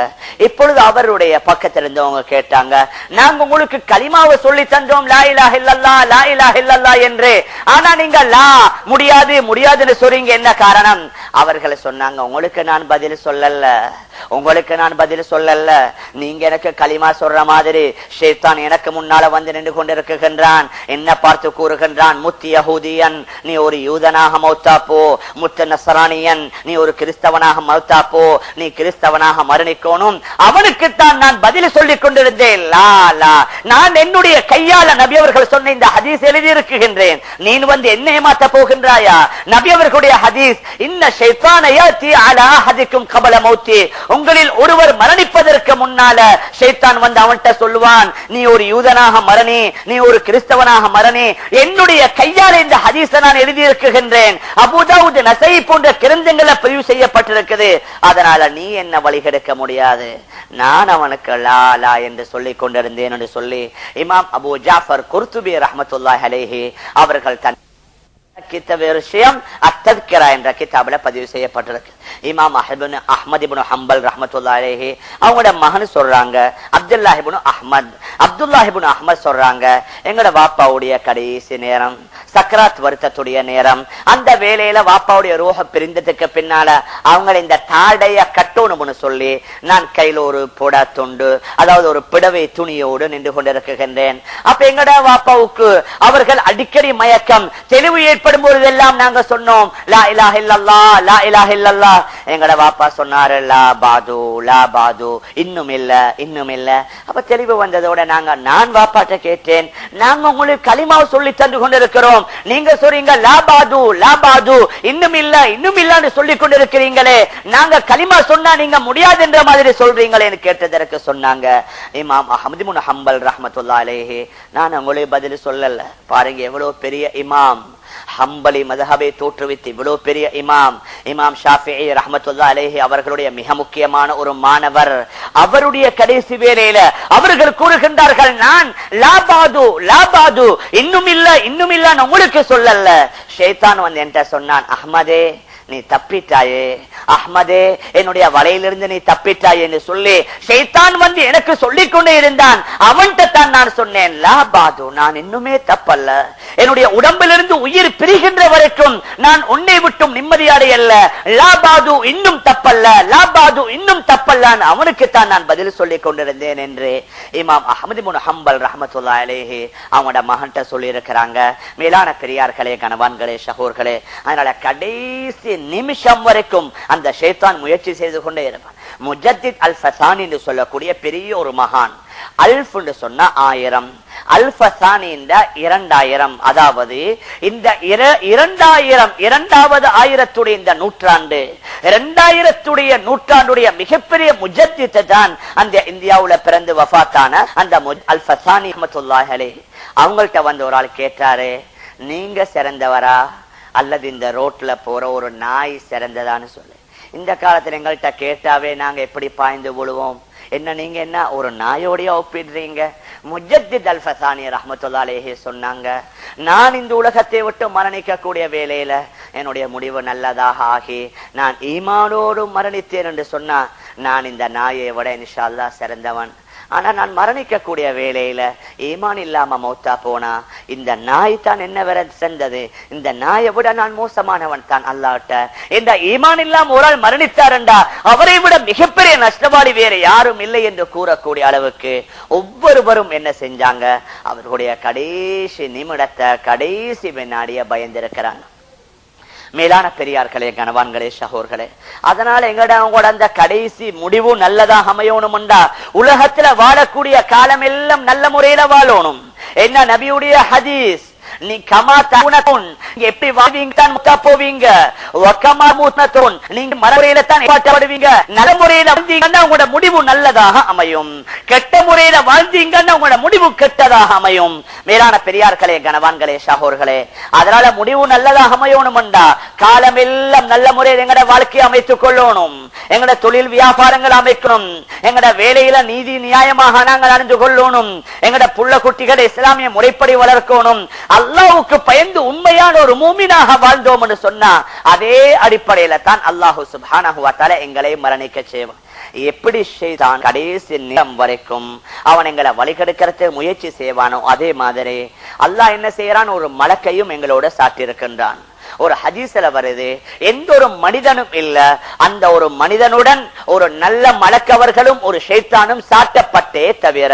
இப்பொழுது அவருடைய பக்கத்துல இருந்தவங்க கேட்டாங்க, நாங்க உங்களுக்கு கலிமாவை சொல்லி தந்தோம் லா இலாஹ இல்லல்லாஹ், லா இலாஹ இல்லல்லாஹ் என்று, ஆனா நீங்க லா முடியாது முடியாதுன்னு சொல்றீங்க, என்ன காரணம்? அவர்களை சொன்னாங்க, உங்களுக்கு நான் பதில் சொல்லல, உங்களுக்கு நான் பதில் சொல்லல. நீங்க எனக்கு கலிமா சொல்ற மாதிரி ஷைத்தான் எனக்கு முன்னால வந்து நின்று கொண்டிருக்கின்றான். என்ன பார்த்து கூறுகின்றான், முத்தி யஹூதியன் நீ ஒரு யூதனாக மௌத்தா போ, முத்த நஸ்ரானியன் நீ ஒரு கிறிஸ்தவனாக மௌத்தா போ, நீ கிறிஸ்தவனாக மரணிக்கணும். அவனுக்குத்தான் நான் பதில் சொல்லிக் கொண்டிருந்தேன். லா லா, நான் என்னுடைய கையால நபி அவர்கள் சொன்ன இந்த ஹதீஸ் எழுதி இருக்குகின்றேன். நீ வந்து என்ன ஏமாத்த போகின்றாயா? நபி அவர்களுடைய ஹதீஸ், இன்ன ஷைத்தான யாதி அலா அஹதிக்கும் கபல மௌத்தி. உங்களில் ஒருவர் மரணிப்பதற்கு முன்னால ஷைத்தான் வந்து அவன்கிட்ட சொல்லுவான், நீ ஒரு யூதனாக மரணி, நீ ஒரு கிறிஸ்தவனாக மரணி. என்னுடைய கையால் இந்த ஹதீஸை நான் எழுதியிருக்கின்றேன். அபூ தாவூத், நஸஈ போன்ற கிரந்தங்களை பதிவு செய்யப்பட்டிருக்குது. அதனால நீ என்ன வழிகெடுக்க முடியாது. நான் அவனுக்கு லா லா என்று சொல்லிக் கொண்டிருந்தேன் என்று சொல்லி இமாம் அபூ ஜாஃபர் குர்துபி ரஹ்மத்துல்லாஹி அலைஹி அவர்கள் தன் விஷயம் அத்தத்கிரா என்ற கிதாபுல பதிவு செய்யப்பட்டிருக்கு. இமாம் அஹ்மத் இப்னு ஹம்பல் ரஹ்மத்துல்லாஹி அலைஹி அவங்களோட மகன் சொல்றாங்க, அப்துல்லாஹ் இப்னு அஹ்மத் சொல்றாங்க, எங்கட வாப்பாவுடைய கடைசி நேரம், சக்ராத் வருத்தத்துடைய நேரம், அந்த வேளையில வாப்பாவுடைய ரூஹ பிரிந்ததுக்கு பின்னால அவங்க இந்த தாடைய கட்டணும்னு சொல்லி நான் கையில ஒரு பொட துண்டு, அதாவது ஒரு பிடவை துணியோடு நின்று கொண்டிருக்கின்றேன். அப்ப எங்கட வாப்பாவுக்கு அவர்கள் அடிக்கடி மயக்கம் தெளிவு ஏற்படும் பொழுதெல்லாம் நாங்க சொன்னோம் லா இலாஹ இல்லல்லாஹ், லா இலாஹ இல்லல்லாஹ். எங்கட வாப்பா சொன்னாரு லா பாது, லா பாது, இன்னும் இல்ல இன்னும் இல்ல. அப்ப தெளிவு வந்ததோட நான் வாப்பாட்ட கேட்டேன், நாங்க உங்களுக்கு கலிமாவை சொல்லி தந்து கொண்டிருக்கிறோம், நீங்க சொல்றீங்க லா பாது, லா பாது, இன்னும் இல்ல இன்னும் இல்லன்னு சொல்லிக் கொண்டிருக்கிறீங்களே, நாங்க கலிமா சொன்னா நீங்க முடியாது என்ற மாதிரி சொல்றீங்களேன்னு கேட்டதற்கு சொன்னாங்க இமாம் அஹ்மத் இப்னு ஹம்பல் ரஹ்மத்துல்லாஹி அலைஹி, நான் உங்களுக்கு பதில் சொல்லல. பாருங்க எவ்வளவு பெரிய இமாம், ஹம்பலி மதஹபை தோற்றுவித்து இவ்வளவு பெரிய இமாம் ஷாஃபிஈ ரஹ்மத்துல்லாஹி அலைஹி அவர்களுடைய மிக முக்கியமான ஒரு மாணவர். அவருடைய கடைசி வேளையில அவர்கள் கூறுகின்றார்கள், நான் லாபாது இன்னும் இல்ல உங்களுக்கு சொல்லல. ஷைத்தான் வந்து என்கிட்ட சொன்னான், அஹ்மதே நீ தப்பிட்டாயே, அஹ்மதே என்னுடைய வலையிலிருந்து நீ தப்பிட்டாயே என்று சொல்லி ஷைத்தான் வந்து எனக்கு சொல்லிக் கொண்டே இருந்தான். அவன்கிட்ட தான் நான் சொன்னேன், லாபாது நான் இன்னுமே தப்பல்ல, என்னுடைய உடம்பிலிருந்து உயிர் பிரிகின்ற வரைக்கும் நான் உன்னை விட்டும் நிம்மதியடையல்ல, லாபாது இன்னும் தப்பல்ல, லாபாது இன்னும் தப்பல்லான்னு அவனுக்குத்தான் நான் பதில் சொல்லிக் கொண்டிருந்தேன் என்று இமாம் அஹ்மது இப்னு ஹம்பல் ரஹ்மத்துல்லாஹி அலைஹி அவங்களோட மகன்கிட்ட சொல்லி இருக்கிறாங்க. மேலான பெரியார்களே, கணவான்களே, ஷஹூர்களே, அதனால கடைசி நிமிஷம் வரைக்கும் அந்த ஷைத்தான் முயற்சி செய்து கொண்டே இருப்பான். முஜத்தித் அல் ஃபசானி என்று சொல்லக்கூடிய பெரிய ஒரு மகான். அல்ஃப் என்று சொன்ன 1000, அல்ஃபசானி 2000, அதாவது இந்த 2000 இரண்டாவது ஆயிரத்துடைய இந்த நூற்றாண்டு, 2000 நூற்றாண்டுடைய மிகப்பெரிய முஜத்தித் தான் அந்த இந்தியாவுல பிறந்து வஃபாத்தான அந்த அல்ஃபசானி ரஹ்மத்துல்லாஹி அலைஹி. அவங்கள்ட்ட வந்து ஒரு ஆள் கேட்டாரு, நீங்க சிறந்தவரா அல்லது இந்த ரோட்ல போற ஒரு நாய் சிறந்ததான்னு சொல்லு. இந்த காலத்துல எங்கள்கிட்ட கேட்டாவே நாங்க எப்படி பாய்ந்து விழுவோம், என்ன நீங்க என்ன ஒரு நாயோடைய ஒப்பிடுறீங்க? முஜத்தித் அல் ஃபசானி ரஹ்மத்துல்லாஹி அலைஹி சொன்னாங்க, நான் இந்த உலகத்தை விட்டு மரணிக்க கூடிய வேளையில என்னுடைய முடிவு நல்லதாக ஆகி நான் ஈமானோடு மரணித்தேன் என்று சொன்னா, நான் இந்த நாயை விட இன்ஷா அல்லாஹ் சிறந்தவன். ஆனா நான் மரணிக்க கூடிய வேளையில ஈமான் இல்லாம மௌத்தா போனா இந்த நாய் தான் என்ன வர சென்றது, இந்த நாயை விட நான் மோசமானவன் தான் அல்லாஹ்ட்ட. இந்த ஈமான் இல்லாம ஒரு ஆள் மரணித்தாரண்டா அவரை விட மிகப்பெரிய நஷ்டவாளி வேற யாரும் இல்லை என்று கூறக்கூடிய அளவுக்கு ஒவ்வொருவரும் என்ன செஞ்சாங்க, அவர்களுடைய கடைசி நிமிடத்தை கடைசி வினாடிய பயந்திருக்கிறாங்க. மேலான பெரியார்களே, கணவான்களே, ஷஹூர்களே, அதனால எங்களோட அந்த கடைசி முடிவு நல்லதாக அமையணும்டா உலகத்துல வாழக்கூடிய காலம் எல்லாம் நல்ல முறையில வாழணும். என்ன நபியுடைய ஹதீஸ், நீ கமா தகுனதுன் எப்படி வாழ்வீங்க தான் முத்தா போவீங்க, வகமா மூத்ததுன் நீங்க மரமுறையில தான் பாட்டப்படுவீங்க. நல்ல முறையில வாழ்ந்தீங்கன்னா உங்களோட முடிவு நல்லதாக அமையும், கெட்ட முறையில வாழ்ந்தீங்கன்னா உங்களோட முடிவு கெட்டதாக அமையும். மேலான பெரியார்களே, கணவான்களே, ஷஹூர்களே, அதனால முடிவு நல்லதாக அமையணும்டா காலம் எல்லாம் நல்ல முறையில் எங்கட வாழ்க்கையை அமைத்துக் கொள்ளணும், எங்கட தொழில் வியாபாரங்கள் அமைக்கணும், எங்கட வேலையில நீதி நியாயமாக நாங்கள் அறிந்து கொள்ளணும், எங்கட புள்ள குட்டிகளை இஸ்லாமிய முறைப்படி வளர்க்கணும், அல்லாஹ்வுக்கு பயந்து உண்மையான ஒரு மூமினாக வாழ்ந்தோம் என்று சொன்னா அதே அடிப்படையில தான் அல்லாஹ் சுப்ஹானஹு வ தஆலா எங்களை மரணிக்க செய்வான். எப்படி ஷைத்தான் கடைசி நேரம் வரைக்கும் அவன் எங்களை வழிகெடுக்கிறதுக்கு முயற்சி செய்வானோ அதே மாதிரி அல்லாஹ் என்ன செய்யறான், ஒரு மலக்கையும் எங்களோட சாட்டியிருக்கின்றான். ஒரு ஹதீஸ்ல வருது, எந்த ஒரு மனிதனும் இல்ல, அந்த ஒரு மனிதனுடன் ஒரு நல்ல மலக்கவர்களும் ஒரு ஷைத்தானும் சாட்டப்பட்டே தவிர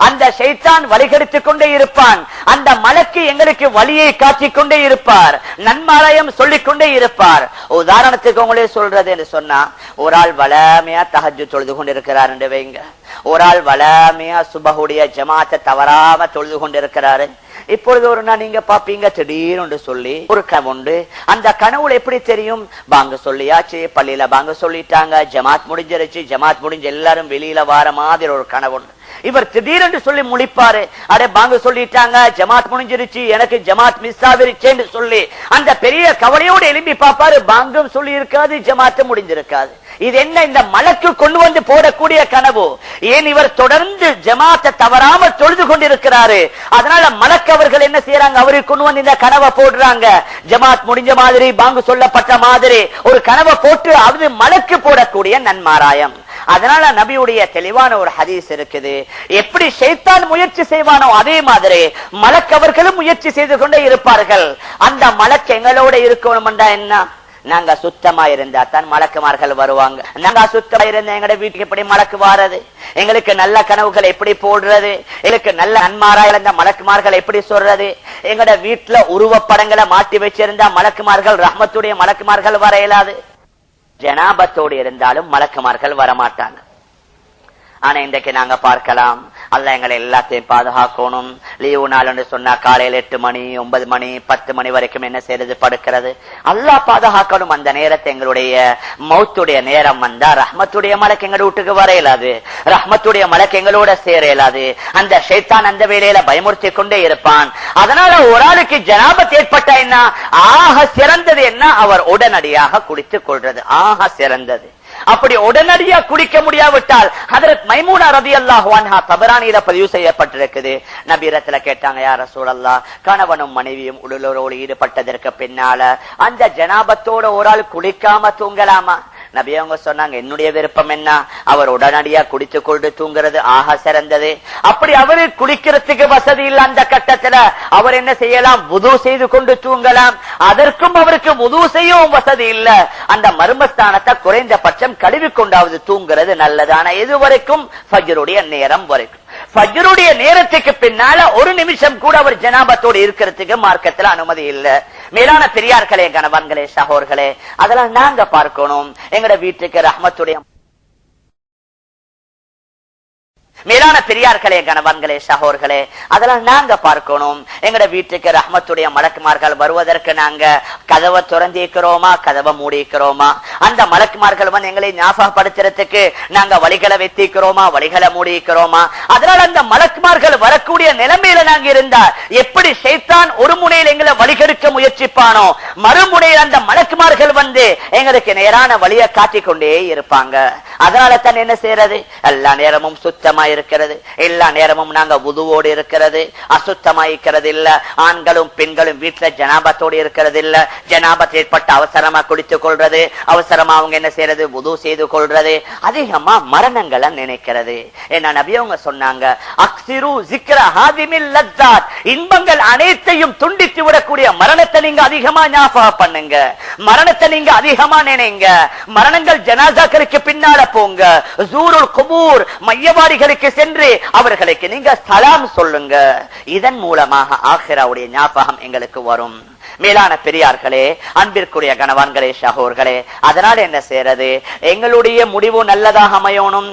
அந்த ஷைத்தான் வழிகெடுத்துக் கொண்டே இருப்பான், அந்த மலக்கு எங்களுக்கு வழியை காட்டிக் கொண்டே இருப்பார், நன்மாராயம் சொல்லிக் கொண்டே இருப்பார். உதாரணத்துக்கு உங்களே சொல்றது என்று சொன்னா, ஒரு ஆள் வளமையா தஹஜ்ஜுத் தொழுது கொண்டிருக்கிறார் என்று வைங்க, ஒரு ஆள் வளமையா சுபஹுடைய ஜமாத்தை தவறாம தொழுது கொண்டிருக்கிறாரு. இப்பொழுது ஒரு நாள் நீங்க பாப்பீங்க, திடீர்னு சொல்லி ஒரு கனவுண்டு. அந்த கனவுல எப்படி தெரியும், பாங்க சொல்லியாச்சு, பள்ளியில பாங்க சொல்லிட்டாங்க, ஜமாத் முடிஞ்சிருச்சு, ஜமாத் முடிஞ்சு எல்லாரும் வெளியில வார மாதிரி ஒரு கனவு. இவர் திடீரென்று சொல்லி முழிப்பாரு, அடே பாங்க சொல்லிட்டாங்க, ஜமாத் முடிஞ்சிருச்சு, எனக்கு ஜமாத் மிஸ் ஆகிருச்சேன்னு சொல்லி அந்த பெரிய கவலையோடு எழுப்பி பார்ப்பாரு, பாங்கும் சொல்லி இருக்காது, ஜமாத்து முடிஞ்சிருக்காது. இது என்ன, இந்த மலக்கு கொண்டு வந்து போடக்கூடிய கனவு? ஏன் இவர் தொடர்ந்து ஜமாத்தை தவறாம தொழுது கொண்டிருக்கிறாரு, அதனால மலக்கு அவர்கள் என்ன செய்யறாங்க, அவருக்கு கொண்டு வந்து இந்த கனவை போடுறாங்க. ஜமாத் முடிஞ்ச மாதிரி, பாங்கு சொல்லப்பட்ட மாதிரி ஒரு கனவை போட்டு அது மலக்கு போடக்கூடிய நன்மாராயம். அதனால நபியுடைய தெளிவான ஒரு ஹதீஸ் இருக்குது, எப்படி ஷைத்தான் முயற்சி செய்வானோ அதே மாதிரி மலக்கவர்களும் முயற்சி செய்து கொண்டே இருப்பார்கள். அந்த மலக்கு எங்களோட இருக்கணும்டா என்ன, நாங்க சுத்தமா இருந்தா தான் மலக்குமார்கள் வருவாங்க. நாங்க சுத்தமா இருந்த எங்கட வீட்டுக்கு எப்படி மலக்கு வாரது, எங்களுக்கு நல்ல கனவுகள் எப்படி போடுறது, எங்களுக்கு நல்ல நன்மாராய் இருந்த மலக்குமார்கள் எப்படி சொல்றது, எங்கட வீட்டுல உருவப்படங்களை மாட்டி வச்சிருந்தா மலக்குமார்கள் ரஹ்மத்துடைய மலக்குமார்கள் வர இயலாது. ஜனாபத்தோடு இருந்தாலும் மலக்குமார்கள் வரமாட்டாங்க. ஆனா இன்றைக்கு நாங்க பார்க்கலாம், அல்ல எங்களை எல்லாத்தையும் பாதுகாக்கணும். லீவு நாள் என்று சொன்னா காலையில் 8 மணி 9 மணி 10 மணி வரைக்கும் என்ன செய்யறது, படுக்கிறது. அல்லாஹ் பாதுகாக்கணும். அந்த நேரத்தை எங்களுடைய மௌத்துடைய நேரம் வந்தா ரஹ்மத்துடைய மலக்கு எங்க வீட்டுக்கு வர இயலாது, ரஹ்மத்துடைய மலக்கு எங்களோட சேர இயலாது. அந்த ஷைத்தான் அந்த வேளையில பயமுறுத்தி கொண்டே இருப்பான். அதனால ஒரு ஆளுக்கு ஜனாபத் ஏற்பட்ட என்ன ஆக சிறந்தது என்ன, அவர் உடனடியாக குடித்துக் கொள்றது ஆக சிறந்தது. அப்படி உடனடியா குடிக்க முடியாவிட்டால் ஹதரத் மைமூனா ரலியல்லாஹு அன்ஹா தபரானியில பதிவு செய்யப்பட்டிருக்குது. நபியிடத்துல கேட்டாங்க, யா ரசூலல்லாஹ், கணவனும் மனைவியும் உடலோடு ஈடுபட்டதற்கு பின்னால அந்த ஜனாபத்தோட ஒரு ஆள் குளிக்காம தூங்கலாமா? நபி அவங்க சொன்னாங்க, என்னுடைய விருப்பம் என்ன, அவர் உடனடியா குடித்து கொண்டு தூங்குறது ஆக சிறந்தது. அப்படி அவரு குளிக்கிறதுக்கு வசதி இல்ல அந்த கட்டத்துல அவர் என்ன செய்யலாம், வுது செய்து கொண்டு தூங்கலாம். அதற்கும் அவருக்கு வுது செய்யவும் வசதி இல்ல, அந்த மர்மஸ்தானத்தை குறைந்தபட்சம் கழுவி கொண்டாவது தூங்குறது நல்லது. ஆனா இது வரைக்கும் ஃபஜ்ருடைய நேரம் வரைக்கும், ஃபஜ்ருடைய நேரத்துக்கு பின்னால ஒரு நிமிஷம் கூட அவர் ஜனாபத்தோடு இருக்கிறதுக்கு மார்க்கத்துல அனுமதி இல்ல. மேலான பெரியார்களே, கணவன்களே, சகோர்களே, அதெல்லாம் நாங்க பார்க்கணும். எங்கட வீட்டுக்கு ரஹ்மத்துடைய மேலான பெரியார்களே, கணவன்களே, சகோர்களே, அதெல்லாம் நாங்க பார்க்கணும். எங்கட வீட்டுக்கு ரஹ்மத்துடைய மலக்குமார்கள் வருவதற்கு நாங்க கதவை திறந்திருக்கிறோமா, கதவை மூடிக்கிறோமா? அந்த மலக்குமார்கள் வந்து எங்களை ஞாபகப்படுத்துறதுக்கு நாங்க வழிகளை வைத்திருக்கிறோமா, வழிகளை மூடிக்கிறோமா? அதனால அந்த மலக்குமார்கள் வரக்கூடிய நிலைமையில நாங்க இருந்தா எப்படி ஷைத்தான் ஒரு முனையில் எங்களை வழிகெடுக்க முயற்சிப்பானோ, மறுமுனையில் அந்த மலக்குமார்கள் வந்து எங்களுக்கு நேரான வழியை காட்டிக் கொண்டே இருப்பாங்க. அதனால தான் என்ன செய்யறது, எல்லா நேரமும் சுத்தமா இருக்கிறது, எல்லா நேரமும் நாங்க வுதுவோடு இருக்கிறது, அசுத்தமாயிக்கிறது இல்ல. ஆண்களும் பெண்களும் வீட்டுல ஜனாபத்தோடு இருக்கிறது இல்ல. ஜனாபத் ஏற்பட்ட அவசரமா குடித்துக் கொள்றது, அவசரமா அவங்க என்ன செய்யறது, வுது செய்து கொள்றது. அதிகமா மரணங்களை நினைக்கிறது. என்ன நபி அவங்க சொன்னாங்க, அக்ஸிரு ஸிக்ர ஹாதிமில் லஸ்ஸாத், இன்பங்கள் அனைத்தையும் துண்டித்து விடக்கூடிய மரணத்தை நீங்க அதிகமா ஞாபகம் பண்ணுங்க, மரணத்தை நீங்க அதிகமா நினைங்க. மரணங்கள் ஜனாசாக்களுக்கு பின்னால போங்க, ஸூருல் குபூர், மையவாடிகளுக்கு சென்று அவர்களுக்கு நீங்க சலாம் சொல்லுங்க. இதன் மூலமாக ஆখিরাவுடைய ஞாபகம் எங்களுக்கு வரும். மேலான பெரியார்களே, அன்பிற்குரிய கணவான்களே, சகோர்களே, அதனால என்ன செய்யறது, எங்களுடைய முடிவு நல்லதாக அமையணும்.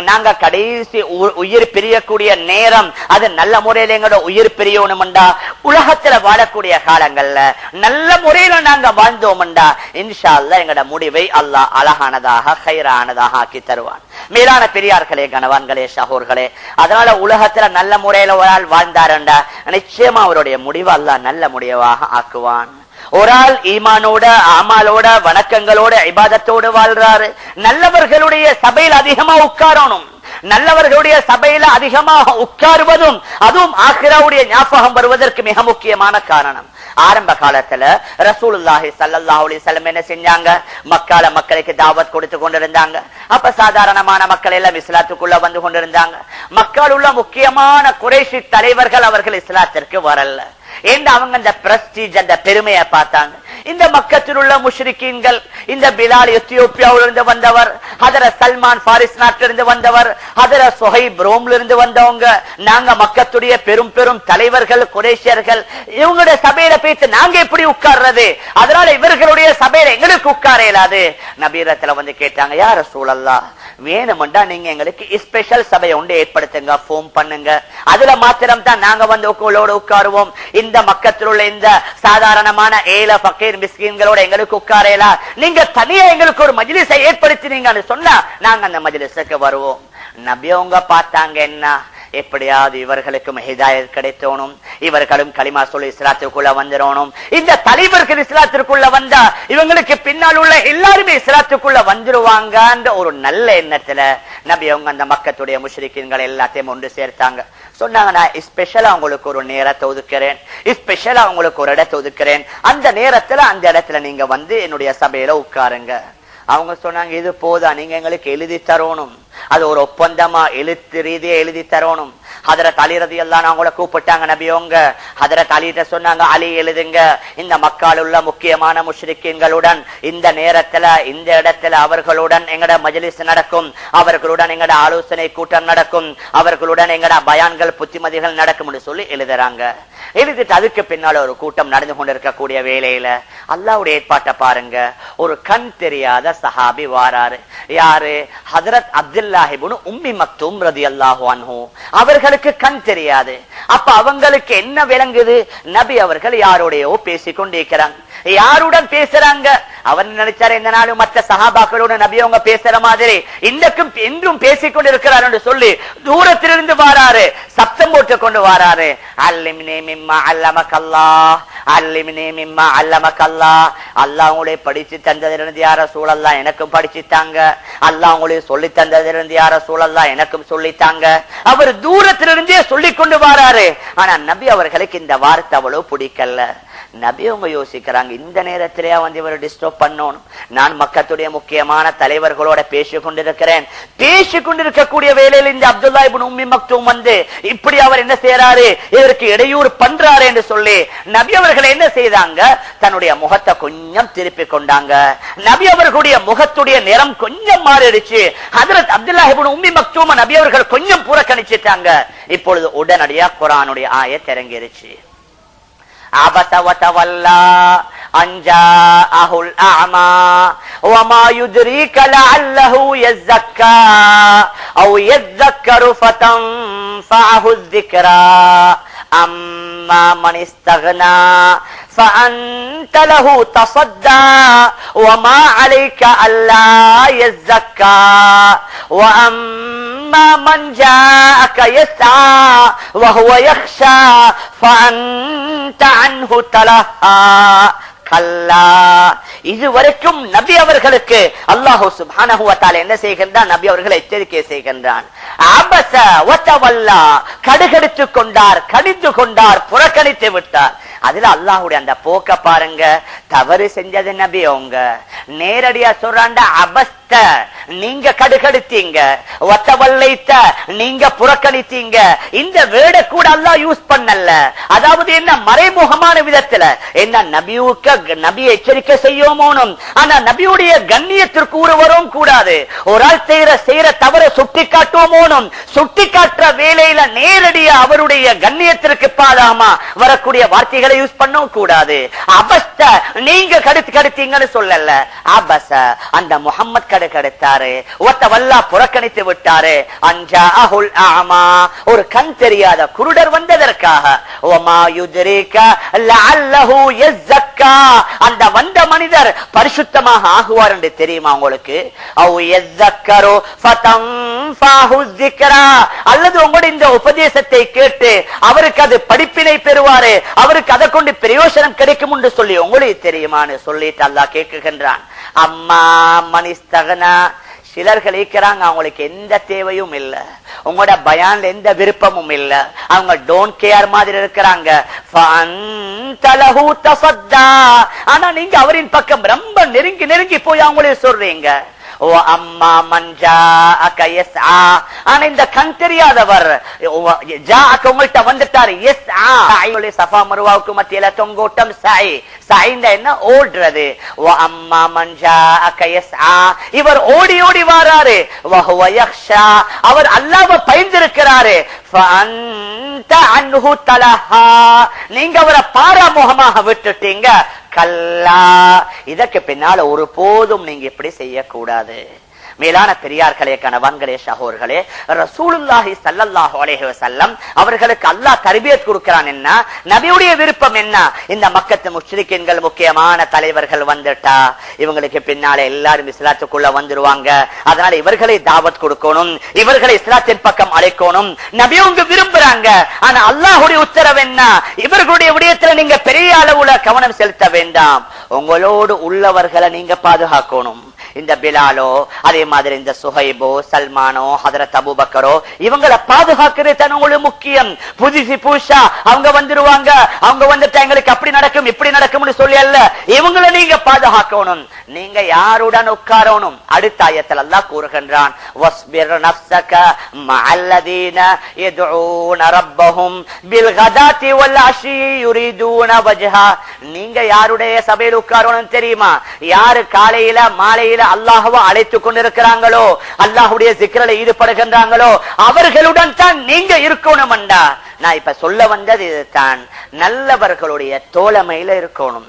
நாங்க கடைசி உயிர் பிரியக்கூடிய நேரம் அது நல்ல முறையில் எங்களோட உயிர் பிரியணும்டா, உலகத்துல வாழக்கூடிய காலங்கள்ல நல்ல முறையில நாங்க வாழ்ந்தோம்டா இன்ஷா அல்லாஹ் எங்களோட முடிவை அல்லாஹ் அழகானதாக கைரானதாக ஆக்கி தருவான். மேலான பெரியார்களே, கணவான்களே, சகோர்களே, அதனால உலகத்துல நல்ல முறையில ஒரு ஆள் வாழ்ந்தாருண்டா நிச்சயமா அவருடைய முடிவு அல்லாஹ் நல்ல முடிவாக ஆக்குவான். ஒரு ஆள் ஈமானோட, ஆமாலோட, வணக்கங்களோட, இபாதத்தோடு வாழ்றாரு, நல்லவர்களுடைய சபையில் அதிகமா உட்காரணும். நல்லவர்களுடைய சபையில அதிகமாக உட்காருவதும் அதுவும் ஆখিরাவுடைய ஞாபகம் வருவதற்கு மிக முக்கியமான காரணம். ஆரம்ப காலத்துல ரசூலுல்லாஹி ஸல்லல்லாஹு அலைஹி வஸல்லம் என்ன செஞ்சாங்க, மக்கால மக்களுக்கு தாவத் கொடுத்து கொண்டிருந்தாங்க. அப்ப சாதாரணமான மக்கள் எல்லாம் இஸ்லாத்துக்குள்ள வந்து கொண்டிருந்தாங்க. மக்கள் உள்ள முக்கியமான குறைஷி தலைவர்கள் அவர்கள் இஸ்லாத்திற்கு வரல. ஏன்னா அவங்க அந்த பிரஸ்டீஜ், அந்த பெருமையை பார்த்தாங்க. இந்த மக்கத்தில் உள்ள முஷ்ரிக்கீன்கள், இந்த பிலால் எத்தியோப்பியாவிலிருந்து வந்தவர், ஹதரத் சல்மான் பாரிஸ் நாட்டிலிருந்து வந்தவர், ஹதரத் சுஹைப் ரோம்ல இருந்து வந்தவங்க, நாங்க மக்கத்துடைய பெரும் பெரும் தலைவர்கள் குறைஷியர்கள், இவங்களுடைய சபையில போயிட்டு நாங்க எப்படி உட்கார்றது? அதனால இவர்களுடைய சபையில எங்களுக்கு உட்கார இயலாது. நபீரத்துல வந்து கேட்டாங்க, யா ரசூலல்லாஹ், வேணும்டா நீங்க எங்களுக்கு ஸ்பெஷல் சபையை ஒன்று ஏற்படுத்துங்க, ஃபோன் பண்ணுங்க, அதுல மாத்திரம் தான் நாங்க வந்து உங்களோட உட்காருவோம். இந்த மக்கத்தில் உள்ள இந்த சாதாரணமான ஏழை ஃபகீர் மிஸ்கீன்களோட எங்களுக்கு உட்காரலாம், நீங்க தனியா எங்களுக்கு ஒரு மஜ்லிஸை ஏற்படுத்தினீங்கன்னு சொன்னா நாங்க அந்த மஜ்லிஸுக்கு வருவோம். நபி அவங்க பார்த்தாங்க, என்ன எப்படியாவது இவர்களுக்கும் ஹிதாயத் கிடைத்தோனும், இவர்களும் கலிமா சொல்லி இஸ்லாத்திற்குள்ள வந்துடணும். இந்த தலைவர்கள் இஸ்லாத்திற்குள்ள வந்தா இவங்களுக்கு பின்னால் உள்ள எல்லாருமே இஸ்லாத்துக்குள்ள வந்துருவாங்க ஒரு நல்ல எண்ணத்துல நபி அவங்க அந்த மக்கத்துடைய முஷ்ரிக்கீன்கள் எல்லாத்தையும் ஒன்று சேர்த்தாங்க. சொன்னாங்க, நான் ஸ்பெஷலா உங்களுக்கு ஒரு நேரத்தை ஒதுக்கிறேன், ஸ்பெஷலா உங்களுக்கு ஒரு இடத்தை ஒதுக்கிறேன், அந்த நேரத்துல அந்த இடத்துல நீங்க வந்து என்னுடைய சபையில உட்காருங்க. அவங்க சொன்னாங்க, இது போதா, நீங்க எங்களுக்கு எழுதி தரணும், அது ஒரு ஒப்பந்தமா எழுத்து ரீதியா எழுதி தரணும். ஹதரத் அலி ரலியல்லாஹு அன்ஹு அவங்கள கூப்பிட்டாங்க நபியவங்க. ஹதரத் அலிட்ட சொன்னாங்க, அலி எழுதுங்க, இந்த மக்கள் உள்ள முக்கியமான முஷ்ரிக்கீன்களுடன் இந்த நேரத்துல இந்த இடத்துல அவர்களுடன் எங்கட மஜ்லிஸ் நடக்கும், அவர்களுடன் எங்கட ஆலோசனை கூட்டம் நடக்கும், அவர்களுடன் எங்கட பயான்கள் புத்திமதிகள் நடக்கும் சொல்லி எழுதுறாங்க. எழுதிட்டு அதுக்கு பின்னால ஒரு கூட்டம் நடந்து கொண்டிருக்கக்கூடிய வேளையில அல்லாஹ்வுடைய ஏற்பாட்டை பாருங்க. ஒரு கண் தெரியாத சஹாபி வாராரு. யாரு? ஹதரத் அப்துல்லாஹ் இப்னு உம்மி மக்தூம் ரலியல்லாஹு அன்ஹு. அவர் அவர்களுக்கு கண் தெரியாது. அப்ப அவங்களுக்கு என்ன விளங்குது? நபி அவர்கள் யாரோடையோ பேசிக் கொண்டிருக்கிறாங்க. யாருடன் பேசுறாங்க? அவர் நினைச்சாரு இந்த நாளும் மற்ற சஹாபாக்களோட நபி அவங்க பேசுற மாதிரி இன்றைக்கும் என்றும் பேசிக்கொண்டு இருக்கிறார் என்று சொல்லி தூரத்திலிருந்து வாராரு, சப்தம் போட்டு கொண்டு வாராரு. அல்லிம்னி மிம்மா அல்லமக்கல்லாஹ், அல்லிம்னி மிம்மா அல்லமக்கல்லாஹ். அல்லாஹ் உங்களை படிச்சு தந்ததிலிருந்து யார சூழல்லா எனக்கும் படிச்சுட்டாங்க, அல்லாஹ் உங்களை சொல்லி தந்ததிலிருந்து யார சூழல்லா எனக்கும் சொல்லித்தாங்க. அவர் தூரத்திலிருந்தே சொல்லிக் கொண்டு வாராரு. ஆனா நபி அவர்களுக்கு இந்த வார்த்தை அவ்வளவு பிடிக்கல. நபி அவங்க யோசிக்கிறாங்க, இந்த நேரத்திலேயே வந்து இவர் டிஸ்டர்ப் பண்ணணும். நான் மக்களுடைய முக்கியமான தலைவர்களோட பேசிக் கொண்டிருக்கிறேன். பேசிக் கொண்டிருக்கக்கூடிய வேளையில் இந்த அப்துல்லா இப்னு உம்மி மக்தூம் வந்து இப்படி அவர் என்ன செய்யறாரு, இதற்கு இடையூறு பண்றாரு என்று சொல்லி நபி அவர்கள் என்ன செய்தாங்க, தன்னுடைய முகத்தை கொஞ்சம் திருப்பி கொண்டாங்க. நபி அவர்களுடைய முகத்துடைய நிறம் கொஞ்சம் மாறிடுச்சு. ஹஜ்ரத் அப்துல்லா இப்னு உம்மி மக்தூம் நபி அவர்கள் கொஞ்சம் புறக்கணிச்சிட்டாங்க. இப்பொழுது உடனடியா குர்ஆனுடைய ஆயத் இறங்கிருச்சு. عبس وتولى أن جاءه الأعمى وما يدريك لعله يزكى أو يذكر فتنفعه الذكرى أما من استغنى فأنت له تصدى وما عليك ألا يزكى وأما من جاءك يسعى وهو يخشى فأنت عنه تلهى. இதுவரைக்கும் நபி அவர்களுக்கு அல்லாஹ் சுப்ஹானஹு வ தஆலா என்ன செய்கின்றான், நபி அவர்களை எச்சரிக்கை செய்கின்றான். அபஸ வ தவல்லா, கடுகடுத்து கொண்டார், கடிந்து கொண்டார், புறக்கணித்து விட்டார். அதுல அல்லாஹ்வுடைய அந்த போக்க பாருங்க. தவறு செஞ்சது நபி அவங்க நேரடியா சொல்றாண்ட, அபஸ்த நீங்க கடுகடுத்தீங்க, வத்தவல்லைத்த நீங்க புறக்கணித்தீங்க. இந்த வேர்ட கூட அல்லாஹ் யூஸ் பண்ணல. அதாவது என்ன, மறைமுகமான விதத்துல என்ன நபியை எச்சரிக்கை செய்யோமோனும், ஆனா நபியுடைய கண்ணியத்திற்கு வரும் கூடாது. ஒரு ஆள் செய்யற தவற சுட்டி காட்டுவோமோனும், சுட்டி காட்டுற வேலையில நேரடியா அவருடைய கண்ணியத்திற்கு பாதாமா வரக்கூடிய வார்த்தைகளை யூஸ் பண்ண கூடாது. அபஸ்த நீங்க கடுத்தீங்கன்னு சொல்லல. அபஸ அந்த முஹம்மத் கடுத்தாரு, வத்தவல்லா புறக்கணித்து விட்டாரு. அன்ஜாஅஹுல் அஅமா, ஒரு கண் தெரியாத குருடர் வந்ததற்காக. வமா யுத்ரிக லஅல்லஹு யஸக்கா, அந்த வந்த மனிதர் பரிசுத்தமாக ஆகுவார் என்று தெரியுமா உங்களுக்கு? அவ் யஸக்கரு ஃபதன்ஃபஹு ذிக்ரா, அல்லது உங்களுடைய இந்த உபதேசத்தை கேட்டு அவருக்கு அது படிப்பினை பெறுவாரு, அவருக்கு அதை கொண்டு பிரயோஜனம் கிடைக்கும் என்று சொல்லி உங்களுக்கு தெரியுமான்னு சொல்லிட்டு அல்லாஹ் கேட்கின்றான். அம்மா மனிஸ்தகனா, சிலர்கள் இருக்கிறாங்க அவங்களுக்கு எந்த தேவையும் இல்ல, உங்களோட பயான்ல எந்த விருப்பமும் இல்ல, அவங்க டோன்ட் கேர் மாதிரி இருக்கிறாங்க. ஆனா நீங்க அவரின் பக்கம் ரொம்ப நெருங்கி போய் அவங்களே சொல்றீங்க. இந்த கண் தெரியாதவர் உங்கள்கிட்ட வந்துட்டாரு, சஃபா மருவாவுக்கு மத்தியில தொங்கோட்டம் என்ன ஓடுறது. இவர் ஓடி ஓடி வாராரு, அவர் அல்லாஹ்வை பயந்திருக்கிறாரு. நீங்க அவரை பாராமுகமாக விட்டுட்டீங்க. கல்லா, இதற்கு பின்னால ஒரு போதும் நீங்க இப்படி செய்யக்கூடாது. மேலான பெரியார்களே, கணவான்களே, சகோதரர்களே, ரசூலுல்லாஹி ஸல்லல்லாஹு அலைஹி வஸல்லம் அவர்களுக்கு அல்லாஹ் தர்பியத் கொடுக்கிறான். என்ன நபியுடைய விருப்பம் என்ன? இந்த மக்கத்து முஷ்ரிக்கீன்கள் முக்கியமான தலைவர்கள் வந்துட்டா இவங்களுக்கு பின்னால எல்லாரும் இஸ்லாத்துக்குள்ள வந்துருவாங்க. அதனால இவர்களை தாவத் கொடுக்கணும், இவர்களை இஸ்லாத்தின் பக்கம் அழைக்கணும். நபியவங்க விரும்புறாங்க. ஆனா அல்லாஹ்வுடைய உத்தரவு என்ன? இவர்களுடைய விடயத்துல நீங்க பெரிய அளவுல கவனம் செலுத்த வேண்டாம், உங்களோடு உள்ளவர்களை நீங்க பாதுகாக்கணும். இந்த பிலாலோ, அதே மாதிரி இந்த சுஹைபோ, சல்மானோ, ஹதரத் அபூபக்கரோ, இவங்களை பாதுகாக்கிறது தான் உங்களுக்கு முக்கியம். புதுசா அவங்க வந்துருவாங்க, அவங்க வந்துட்டா எங்களுக்கு அப்படி நடக்கும் இப்படி நடக்கும்னு சொல்லி அல்ல, இவங்களை நீங்க பாதுகாக்கணும். நீங்க யாருடன் உட்காரணும்? அடுத்த ஆயத்தில் அல்லாஹ் கூறுகின்றான், வஸ்பிர் நஃப்ஸக மஅல்லதீன யதுஊன ரப்பஹும் பில்கதாத்தி வல்அஷி யுரிதூன வஜ்ஹா. நீங்க யாருடைய சபையில் உட்காரணும் தெரியுமா? யாரு காலையில மாலையில அல்லாஹ்வை அழைத்துக் கொண்டிருக்கிறாங்களோ, அல்லாஹ்வுடைய ஸிக்ரில் ஈடுபடுகின்றாங்களோ, அவர்களுடன் தான் நீங்க இருக்கணும். நான் இப்ப சொல்ல வந்தது இதுதான், நல்லவர்களுடைய தோழமையில இருக்கணும்.